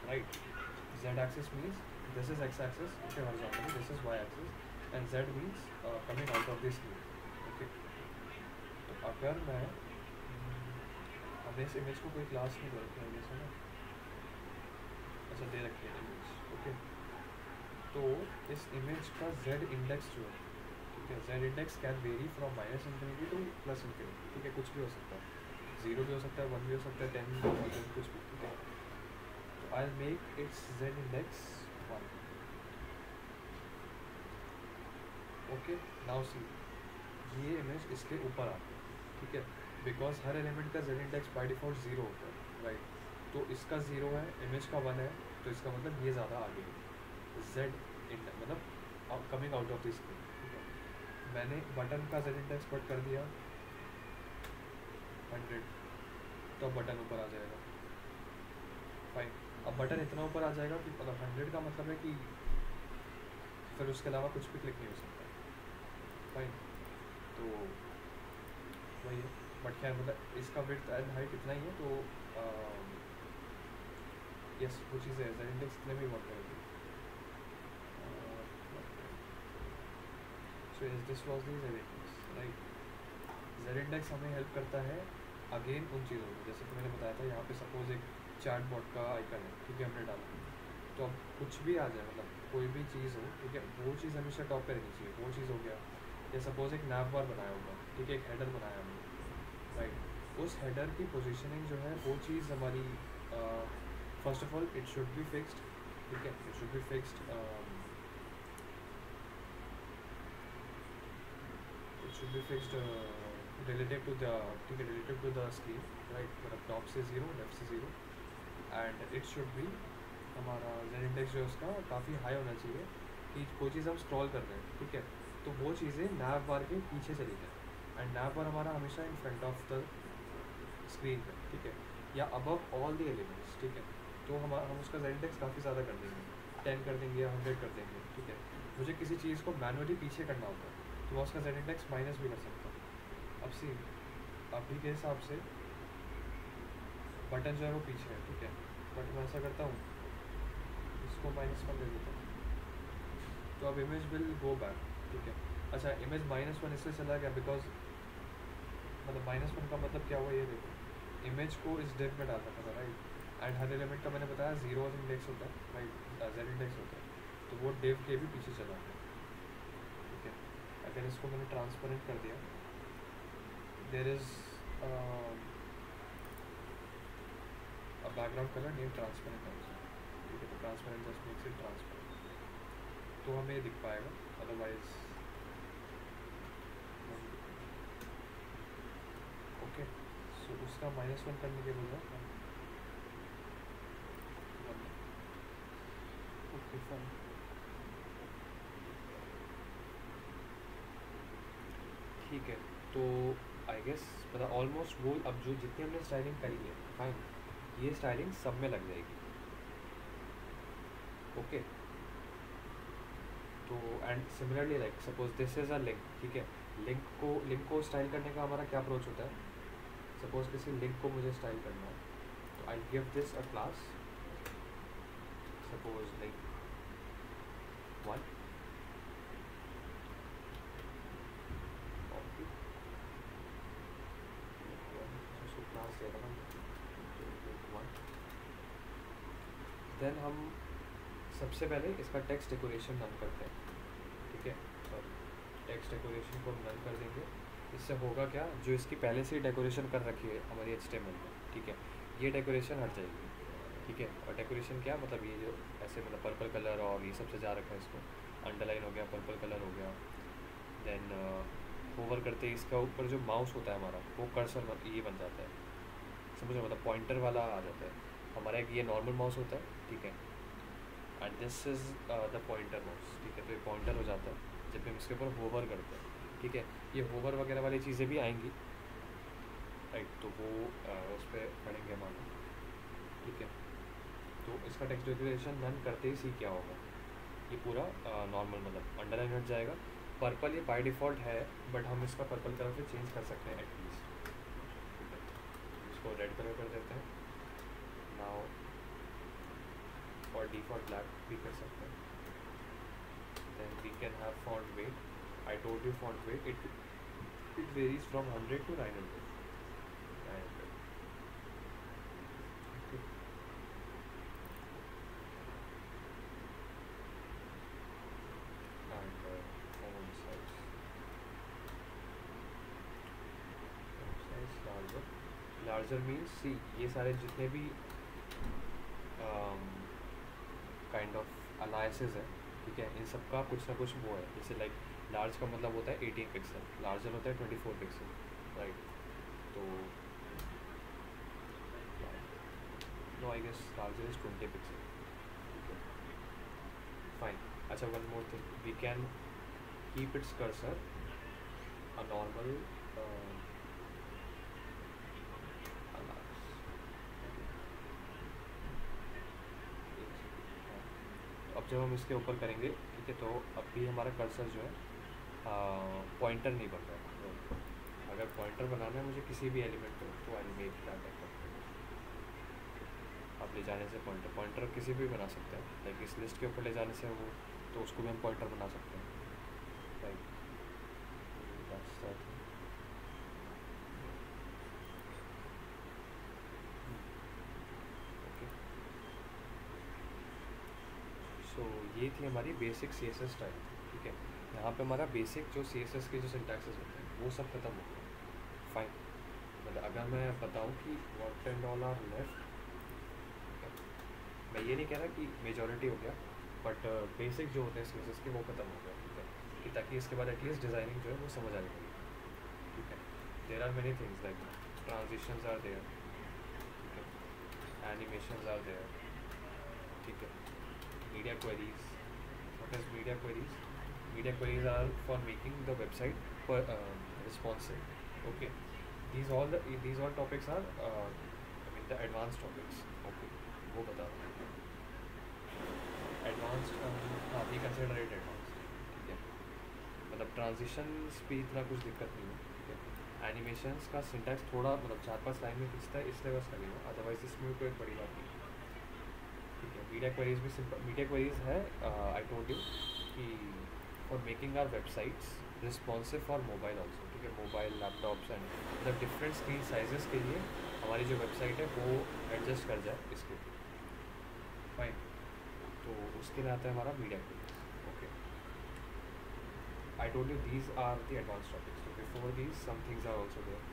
right? Z axis means this is X axis, okay, horizontally, this is Y axis, and Z means coming out of this screen, okay? तो अगर मैं हमने इस इमेज को कोई क्लास नहीं दे रखी है जैसे ना, अच्छा दे रखी है इमेज, ओके? तो इस इमेज का जेड इंडेक्स जो है, ठीक है, Z index can vary from -∞ to +∞, ठीक है? कुछ भी हो सकता है, 0 भी हो सकता है, 1 भी हो सकता है, 10 भी हो सकता है, कुछ भी, ठीक है? तो I make it's Z index 1, okay? Now see ये इमेज इसके ऊपर आती है, ठीक है? बिकॉज हर एलिमेंट का जेड इंडेक्स बाय डिफ़ॉल्ट 0 होता है, राइट? तो इसका 0 है, इमेज का 1 है, तो इसका मतलब ये ज़्यादा आगे है, जेड इंडेक्स मतलब coming out of this screen, ठीक है? मैंने बटन का जेड इंडेक्स पट कर दिया 100, तो अब बटन ऊपर आ जाएगा, फाइन। अब बटन इतना ऊपर आ जाएगा कि मतलब 100 का मतलब है कि फिर उसके अलावा कुछ भी क्लिक नहीं हो सकता, फाइन। तो वही है। बट खैर मतलब इसका विड्थ एंड हाइट इतना ही है, तो यस वो चीज़ है, Z इंडेक्स इतने में वर्क करेगी. So yes this was the Z index, right. Z index हमें हेल्प करता है अगेन उन चीज़ों में, जैसे कि मैंने बताया था यहाँ पे सपोज एक चैट बॉट का आइकन है, ठीक है, हमने डाला, तो अब कुछ भी आ जाए, मतलब कोई भी चीज़ हो, ठीक है, वो चीज़ हमेशा टॉप पे रहनी चाहिए. वो चीज़ हो गया. या सपोज एक नैव बार बनाया होगा, ठीक है, एक हेडर बनाया हमने, राइट. उस हेडर की पोजीशनिंग जो है वो चीज़ हमारी, first of all it should be fixed, ठीक है, it should be fixed, it should be fixed related to the, ठीक है, related to the screen, right. मतलब टॉप से 0, लेफ्ट से 0, एंड इट शुड बी, हमारा Z इंडेक्स जो है उसका काफ़ी हाई होना चाहिए कि कोई चीज़ हम स्क्रॉल कर रहे हैं, ठीक है, तो वो चीज़ें नैव बार के पीछे चली जाए, एंड नैव बार हमारा हमेशा in front of the screen पे, ठीक है, या अबव ऑल द एलिमेंट्स, ठीक है. तो हम उसका Z इंडेक्स काफ़ी ज़्यादा कर देंगे, 10 कर देंगे या 100 कर देंगे, ठीक है. मुझे किसी चीज़ को मैनुअली पीछे करना होता है तो मैं उसका Z इंडेक्स माइनस भी कर सकता हूँ. अब सी अभी के हिसाब से बटन जो है वो पीछे है, ठीक है, बट मैं ऐसा करता हूँ, इसको -1 दे देता हूँ, तो अब इमेज विल गो बैक, ठीक है. अच्छा, इमेज -1 इससे चला गया बिकॉज, मतलब -1 का मतलब क्या हुआ ये देखो, इमेज को इस डिव में डाल रखा था, राइट. एंड हर एलिमेंट का मैंने बताया 0 इंडेक्स होता है, राइट, Z इंडेक्स होता है, तो वो डिव के भी पीछे चला गया, ठीक है. अगर इसको मैंने ट्रांसपेरेंट कर दिया, there is a background colour name transparent also, ठीक है. तो transparent just makes it transparent, तो हमें ये दिख पाएगा, अदरवाइज ओके. सो उसका -1 करने के बजाय, ओके फाइन. ठीक है, तो आई गेस मतलब ऑलमोस्ट वो, अब जो जितनी हमने स्टाइलिंग करी है, फाइन, ये स्टाइलिंग सब में लग जाएगी, ओके. तो and similarly like suppose this is a link, ठीक है, लिंक को स्टाइल करने का हमारा क्या अप्रोच होता है. सपोज किसी लिंक को मुझे स्टाइल करना है, तो I give this a class, suppose like 1, उसको क्लास दे रहा हूँ 1. देन हम सबसे पहले इसका टेक्स्ट डेकोरेशन रन करते हैं, ठीक है. टेक्स्ट डेकोरेशन को हम रन कर देंगे. इससे होगा क्या, जो इसकी पहले से ही डेकोरेशन कर रखी है हमारी HTML में, ठीक है, ये डेकोरेशन हट जाएगी, ठीक है. और डेकोरेशन क्या मतलब, ये जो ऐसे मतलब पर्पल कलर और ये सब से जा रखा है, इसको अंडरलाइन हो गया, पर्पल कलर हो गया. देन होवर करते ही इसका ऊपर जो माउस होता है हमारा, वो कर्सर ये बन जाता है, समझो, मतलब पॉइंटर वाला आ जाता है हमारा. एक ये नॉर्मल माउस होता है, ठीक है, and this is the pointer mouse, ठीक है. तो ये पॉइंटर हो जाता है जब भी हम इसके ऊपर होवर करते हैं, ठीक है. ये होवर वगैरह वाली चीज़ें भी आएंगी, राइट, तो वो उस पर पढ़ेंगे मानो, ठीक है. तो इसका टेक्स्ट डेकोरेशन रन करते ही सी क्या होगा, ये पूरा नॉर्मल मतलब अंडरलाइन हट जाएगा. पर्पल ये बाय डिफ़ॉल्ट है, बट हम इसका पर्पल कलर से चेंज कर सकते हैं एटलीस्ट, ठीक है. इसको रेड कलर कर देते हैं नाउ, और डिफ़ॉल्ट ब्लैक भी कर सकते हैं. Then we can have font weight. I told you font weight it varies from 100 to 900. Okay. And font size. Font size larger. Larger means see ये सारे जितने भी काइंड ऑफ अलायसेस है, ठीक है, इन सब का कुछ ना कुछ वो है. जैसे लाइक लार्ज का मतलब होता है 18 पिक्सल, लार्जर होता है 24 पिक्सल, राइट. तो no I guess larger is 20 pixel, ठीक है, फाइन. अच्छा, one more thing, we can keep its cursor a normal अब जब हम इसके ऊपर करेंगे, ठीक है, तो अब भी हमारा कर्सर जो है पॉइंटर नहीं बन रहा है. अगर पॉइंटर बनाना है मुझे किसी भी एलिमेंट को, तो I make that type of, आप ले जाने से पॉइंटर किसी भी बना सकते हैं, लाइक इस लिस्ट के ऊपर ले जाने से वो, तो उसको भी हम पॉइंटर बना सकते हैं, राइट। ओके, सो ये थी हमारी basic C S S style, ठीक है। यहाँ पे हमारा बेसिक जो सी एस एस के जो सिंटैक्सेस होते हैं वो सब खत्म हो गया, फाइन। मतलब अगर मैं बताऊँ कि what and all are left, मैं ये नहीं कह रहा कि मेजॉरिटी हो गया, बट बेसिक जो होते हैं सी एस एस के वो खत्म हो गया, ठीक है, कि ताकि इसके बाद एटलीस्ट डिज़ाइनिंग जो है वो समझ आ जाएगी, ठीक है। There are many things like transitions are there, ठीक है, एनिमेशंस आर देयर, ठीक है, media queries, what is media queries? Media queries are for making the website responsive. Okay, these all topics are I mean the advanced topics. Okay, वो बता रहा हूँ advanced, हाँ we consider it advanced, ठीक है। मतलब ट्रांजिशंस पे इतना कुछ दिक्कत नहीं है, ठीक है। एनिमेशंस का सिंटैक्स थोड़ा मतलब 4-5 लाइन में खींचता है, इसलिए बस लगेगा, अदरवाइज इसमें कोई बड़ी बात नहीं, ठीक है। मीडिया क्वेरीज भी सिंपल मीडिया क्वेरीज है, आई टोल्ड यू कि for making our websites responsive for mobile also, ठीक है, मोबाइल लैपटॉप्स एंड मतलब डिफरेंट स्क्रीन साइजेस के लिए हमारी जो वेबसाइट है वो एडजस्ट कर जाए इसके, फाइन। तो उसके लिए आता है हमारा media queries, okay. I told you these are the advance topics, तो before these some things are also there,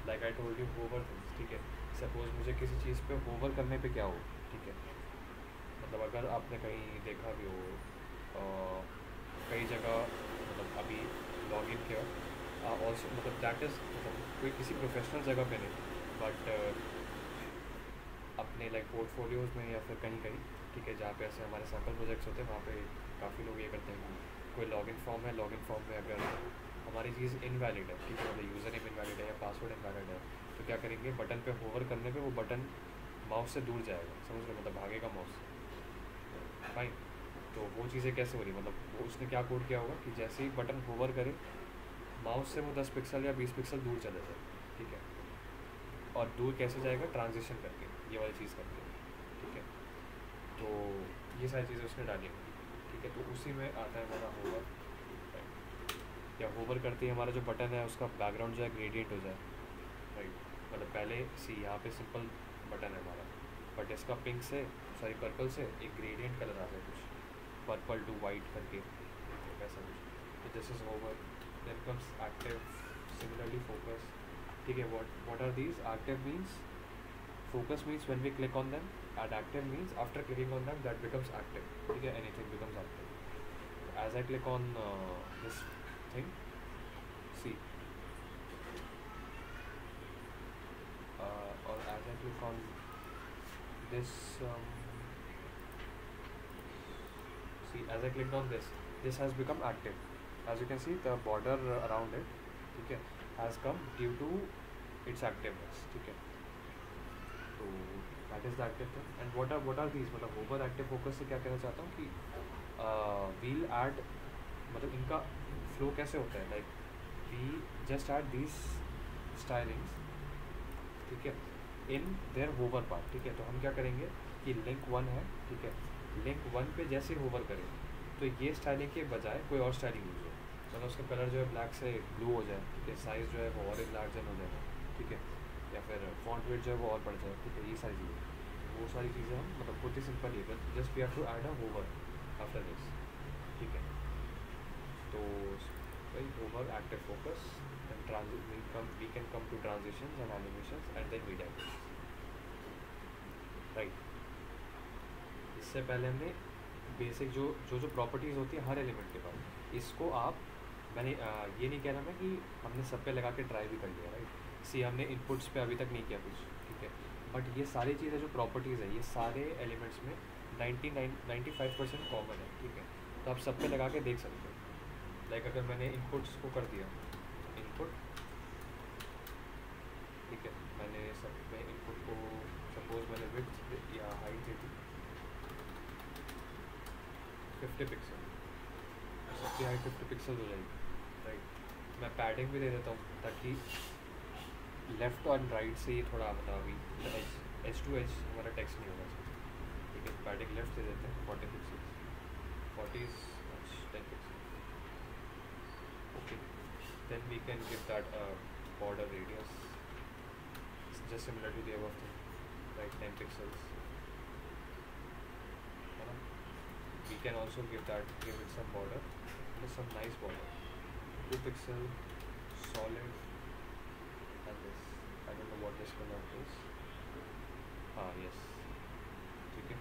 like I told you hover things, ठीक है। सपोज मुझे किसी चीज़ पे होवर करने पे क्या हो, ठीक है, मतलब अगर आपने कहीं देखा भी हो कई जगह, मतलब अभी लॉग इन किया ऑल्सो, मतलब दैट इज़ मतलब कोई किसी प्रोफेशनल जगह पे नहीं, बट अपने लाइक पोर्टफोलियोज़ में या फिर कहीं कहीं, ठीक है, जहाँ पे ऐसे हमारे सैम्पल प्रोजेक्ट्स होते हैं वहाँ पे काफ़ी लोग ये करते हैं कि कोई लॉगिन फॉर्म है, लॉगिन फॉर्म में अगर हमारी चीज़ इनवैलिड है, ठीक है, मतलब यूज़र नेम इनवैलिड है या पासवर्ड इनवैलिड है, तो क्या करेंगे, बटन पे होवर करने पे वो बटन माउस से दूर जाएगा, समझ लो, मतलब भागेगा माउस से, फाइन। तो वो चीज़ें कैसे हो रही, मतलब वो उसने क्या कोड किया होगा कि जैसे ही बटन होवर करे माउस से वो 10 पिक्सल या 20 पिक्सल दूर चले जाए, ठीक है। और दूर कैसे जाएगा, ट्रांजिशन करके, ये वाली चीज़ करके, ठीक है। तो ये सारी चीज़ें उसने डाली होंगी, ठीक है। तो उसी में आता है हमारा होवर, या होवर करते ही हमारा जो बटन है उसका बैकग्राउंड जो है ग्रेडियंट हो जाए, राइट। मतलब पहले सी यहाँ पे सिंपल बटन है हमारा, बट इसका पिंक से सॉरी पर्पल से एक ग्रेडियंट कलर आ जाए, कुछ पर्पल टू वाइट करके, ऐसा कुछ, this is hover, then comes active, similarly focus, ठीक है। What are these? Active means, focus means when we click on them, and active means after clicking on them that becomes active, ठीक है, anything becomes active. As I click on this thing, see, or as I click on this, see, as I clicked on this has become active. As you can see, the border around it, ठीक है, has come due to its activeness, ठीक है। तो that is the active thing. And what are these? मतलब over active focus से क्या कहना चाहता हूँ कि we'll add, मतलब इनका फ्लो कैसे होता है, like we just add these stylings, ठीक है, इन देयर होवर पार्ट, ठीक है। तो हम क्या करेंगे कि लिंक 1 है, ठीक है, लिंक 1 पे जैसे होवर करें तो ये स्टाइलिंग के बजाय कोई और स्टाइलिंग यूज हो, मतलब उसका कलर जो है ब्लैक से ब्लू हो जाए, ठीक है, साइज़ जो है वो और लार्जर हो जाएगा, ठीक है, या फिर फॉन्ट वेट जो है वो और बढ़ जाए, ठीक है। ये सारी चीज़ें, वो सारी चीज़ें हम मतलब बहुत ही सिंपल ही, but just we have to add a hover after this, ठीक है। तो वही hover, active focus, and we can come to transitions and animations and then media queries, right. इससे पहले हमने बेसिक जो प्रॉपर्टीज़ होती है हर एलिमेंट के पास, इसको आप, मैंने ये नहीं कह रहा मैं कि हमने सब पे लगा के ट्राई भी कर लिया, राइट। सी, हमने इनपुट्स पे अभी तक नहीं किया कुछ, ठीक है, बट ये सारी चीज़ें जो प्रॉपर्टीज़ है ये सारे एलिमेंट्स में 95% कॉमन है, ठीक है। तो आप सब पे लगा के देख सकते हो, लाइक अगर मैंने इनपुट्स को कर दिया, इनपुट, ठीक है, मैंने सब में इनपुट को सपोज मैंने विड्थ या हाइट दे दी 50 पिक्सल, सबकी हाइट 50 पिक्सल हो जाएगी, राइट। मैं पैडिंग भी दे देता हूँ ताकि लेफ्ट और राइट से ये थोड़ा मतलब अभी एज टू एज हमारा टेक्स्ट नहीं होगा चाहिए, ठीक है। पैडिंग लेफ्ट से देते हैं 40 pixels, 40 is 10 pixels, okay. Then we can give that a border radius, it's just similar to the above thing, right, 10 pixels, है ना? We can also give it some border, just some nice border, 2 pixel solid, and this, I don't know what this color is, yes, ठीक है।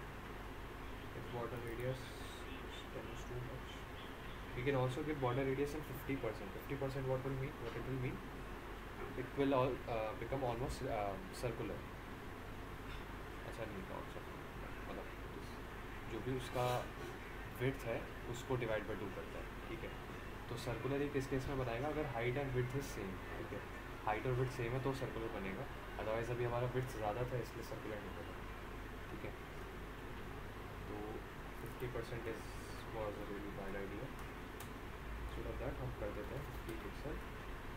If border radius 10 is too much, we can also give border radius in 50%. 50% what will mean? What it will mean? It will all become almost circular. अच्छा नहीं था मतलब जो भी उसका width है उसको डिवाइड बाय 2 करता है, ठीक है। तो सर्कुलर ही किस केस में बनाएगा? अगर height and width is same, ठीक है, हाइट और विड्थ सेम है तो सर्कुलर बनेगा, अदरवाइज अभी हमारा विड्थ ज़्यादा था इसलिए सर्कुलर नहीं बना, ठीक है। तो 50% is was a really bad idea, so that हम कर देते हैं 50 पिक्सल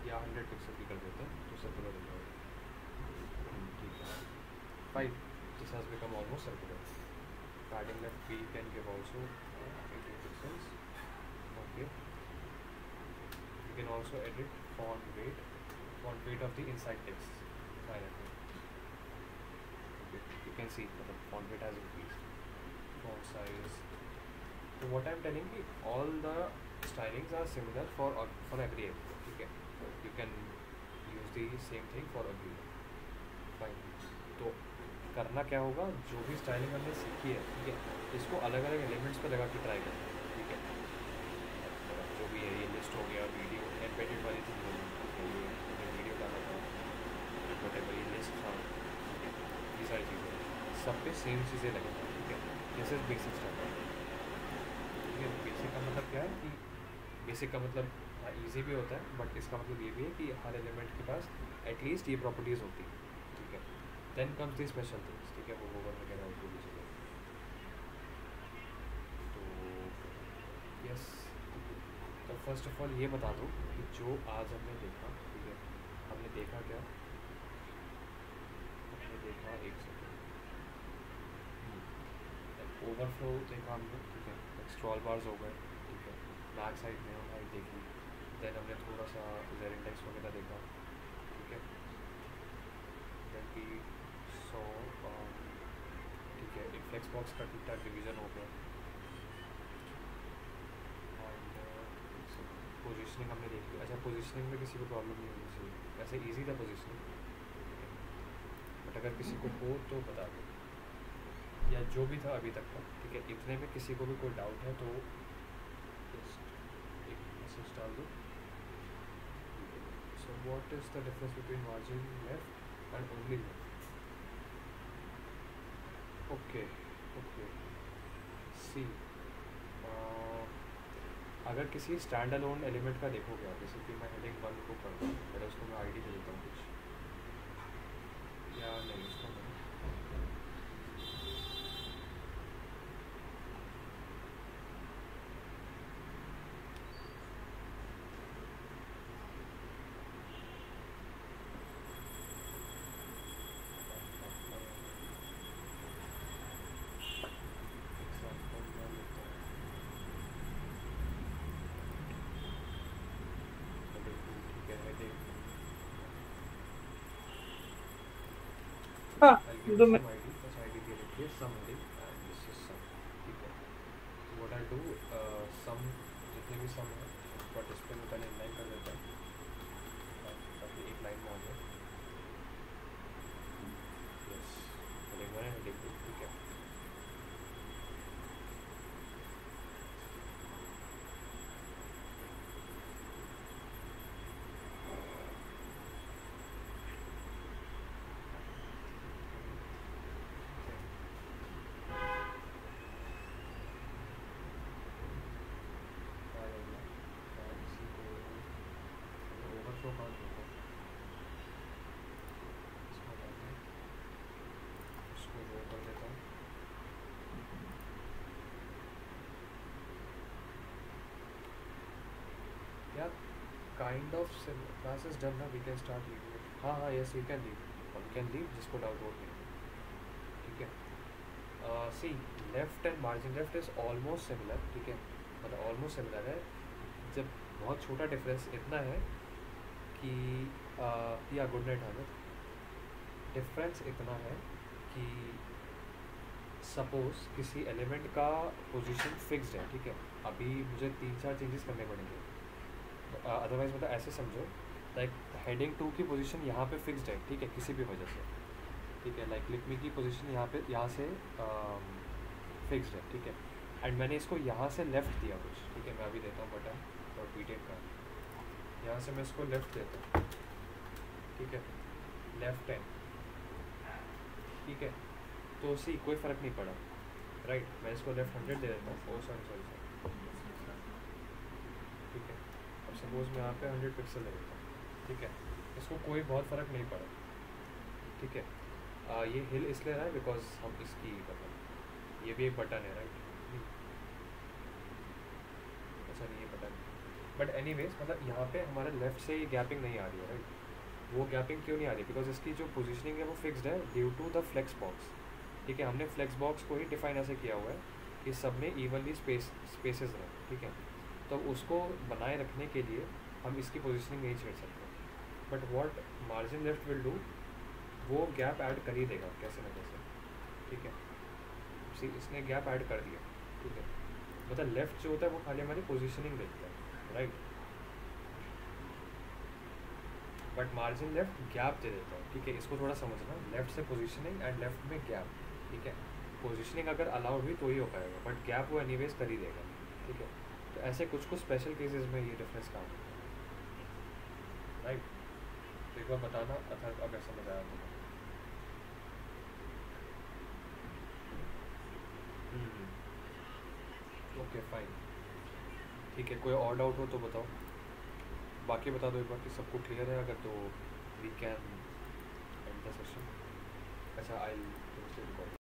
या 100 पिक्सल भी कर देते हैं तो सर्कुलर हो जाएगा, ठीक है। Fine, this has become almost circular. Padding left we can give also 18 pixels, okay. You can also edit font weight of the inside text directly, okay. You can see the font weight has increased, font size. So what I am telling you, all the stylings are similar for every app, okay. You can use the same thing for every app, fine. तो करना क्या होगा, जो भी styling हमने सीखी है, ठीक है, इसको अलग अलग एलिमेंट्स पे लगा के ट्राई करना है, ठीक है। जो भी है ये लिस्ट हो गया, वीडियो एम्बेडेड वाली चीज़ होगी, ये वीडियो डाला था, वटेवर ये लिस्ट था, ठीक है, ये सारी चीज़ें सब पे सेम चीज़ें लगेंगी, ठीक है। दिस इज बेसिक स्टाइल, ठीक है। बेसिक का मतलब क्या है कि बेसिक का मतलब ईजी भी होता है, बट इसका मतलब ये भी है कि हर एलिमेंट के पास एटलीस्ट ये प्रॉपर्टीज़ होती है, ठीक है। Then comes the special things, ठीक है, वो ओवर वगैरह उनको भी चाहिए। तो यस, तो फर्स्ट ऑफ ऑल ये बता दो कि जो आज हमने देखा, ठीक है, हमने देखा क्या, हमने देखा एक सेकेंड, ओवरफ्लो देखा हमने, ठीक है, स्क्रॉल बार्स हो गए, ठीक है, बैक साइड में हाइट देखी, देन हमने थोड़ा सा जेर इंडेक्स वगैरह देखा, ठीक है, देन भी सो ठीक है, एक फ्लेक्स बॉक्स का ठीक ठाक डिवीज़न हो गया, एंड पोजीशनिंग हमने देख ली। अच्छा, पोजीशनिंग में किसी को प्रॉब्लम नहीं होनी चाहिए, वैसे इजी था पोजीशनिंग, बट अगर किसी को हो तो बता दो, या जो भी था अभी तक का, ठीक है, इतने में किसी को भी कोई डाउट है तो जस्ट एक मैसेज डाल दो। So what is the difference between margin left and only left? Okay okay, see अगर किसी स्टैंड अलोन एलिमेंट का देखोगे आप, जैसे कि मैं हेडिंग 1 को कर दूँ, पहले उसको मैं आईडी दे देता हूँ कुछ, या नहीं उसको मैं हाँ I'll give तो you मैं some ID, बस ID दे रखिए, some heading and this is sum, ठीक है। So what I'll do, sum जितने भी sum है उसका डिस्प्ले में पहले इनलाइन कर देता है ताकि एक लाइन में आ जाए, यस, हेडिंग 1 हेडिंग 2, ठीक है। ओवरफ्लो कहाँ होता है, इसमें डालते हैं, उसको रो कर देता हूँ, यार kind of class is done ना, वी कैन स्टार्ट वीडियो। हाँ हाँ, यस यू कैन लीव जिसको डाउट हो नहीं, ठीक है। See, left and margin left is almost similar, ठीक है, मतलब ऑलमोस्ट सिमिलर है। जब बहुत छोटा डिफरेंस इतना है कि या गुड नाइट हामिद, डिफरेंस इतना है कि सपोज़ किसी एलिमेंट का पोजीशन फिक्स्ड है, ठीक है, अभी मुझे 3-4 चेंजेस करने पड़ेंगे, अदरवाइज मतलब ऐसे समझो, लाइक हेडिंग 2 की पोजीशन यहाँ पे फिक्स्ड है, ठीक है, किसी भी वजह से, ठीक है, लाइक लिटमी की पोजीशन यहाँ से फिक्स्ड है, ठीक है, एंड मैंने इसको यहाँ से लेफ़्ट दिया कुछ, ठीक है, मैं अभी देता हूँ बटन और पीटेड का, यहाँ से मैं इसको लेफ़्ट देता हूँ, ठीक है, लेफ्ट हैंड, ठीक है, तो सी कोई फ़र्क नहीं पड़ा, राइट, मैं इसको लेफ्ट 100 दे देता हूँ, ओ सॉरी, ठीक है, अब सपोज़ मैं यहाँ पे 100 पिक्सल दे देता हूँ, ठीक है, इसको कोई बहुत फ़र्क नहीं पड़ा, ठीक है। ये हिल इसलिए रहा है बिकॉज हम इसकी मतलब ये भी एक बटन है, राइट, अच्छा नहीं ये बटन, बट एनीवेज मतलब यहाँ पे हमारे लेफ़्ट से ये गैपिंग नहीं आ रही है, राइट, वो गैपिंग क्यों नहीं आ रही, बिकॉज इसकी जो पोजीशनिंग है वो फिक्स्ड है due to the flex box, ठीक है, हमने फ्लेक्स बॉक्स को ही डिफाइन ऐसे किया हुआ है कि सब में इवनली स्पेसेस रहें, ठीक है, तो उसको बनाए रखने के लिए हम इसकी पोजीशनिंग नहीं छेड़ सकते, but what margin left will do, वो गैप ऐड कर ही देगा कैसे ना कैसे, ठीक है, सी इसने गैप ऐड कर दिया, ठीक है, मतलब लेफ़्ट जो होता है वो खाली हमारी पोजीशनिंग देखता है, right, but margin left gap दे देता है, ठीक है, इसको थोड़ा समझना, लेफ्ट से पोजीशनिंग एंड लेफ्ट में गैप, ठीक है, पोजीशनिंग अगर अलाउड हुई तो ही हो पाएगा, बट गैप वो एनीवेज कर ही देगा, ठीक है, तो ऐसे कुछ कुछ स्पेशल केसेस में ये डिफरेंस काम होता है, राइट, तो एक बार बताना अगर समझ आया तो। ओके फाइन, ठीक है, कोई और डाउट हो तो बताओ, बाकी बता दो एक बार कि सबको क्लियर है, अगर तो we can end the session. अच्छा आई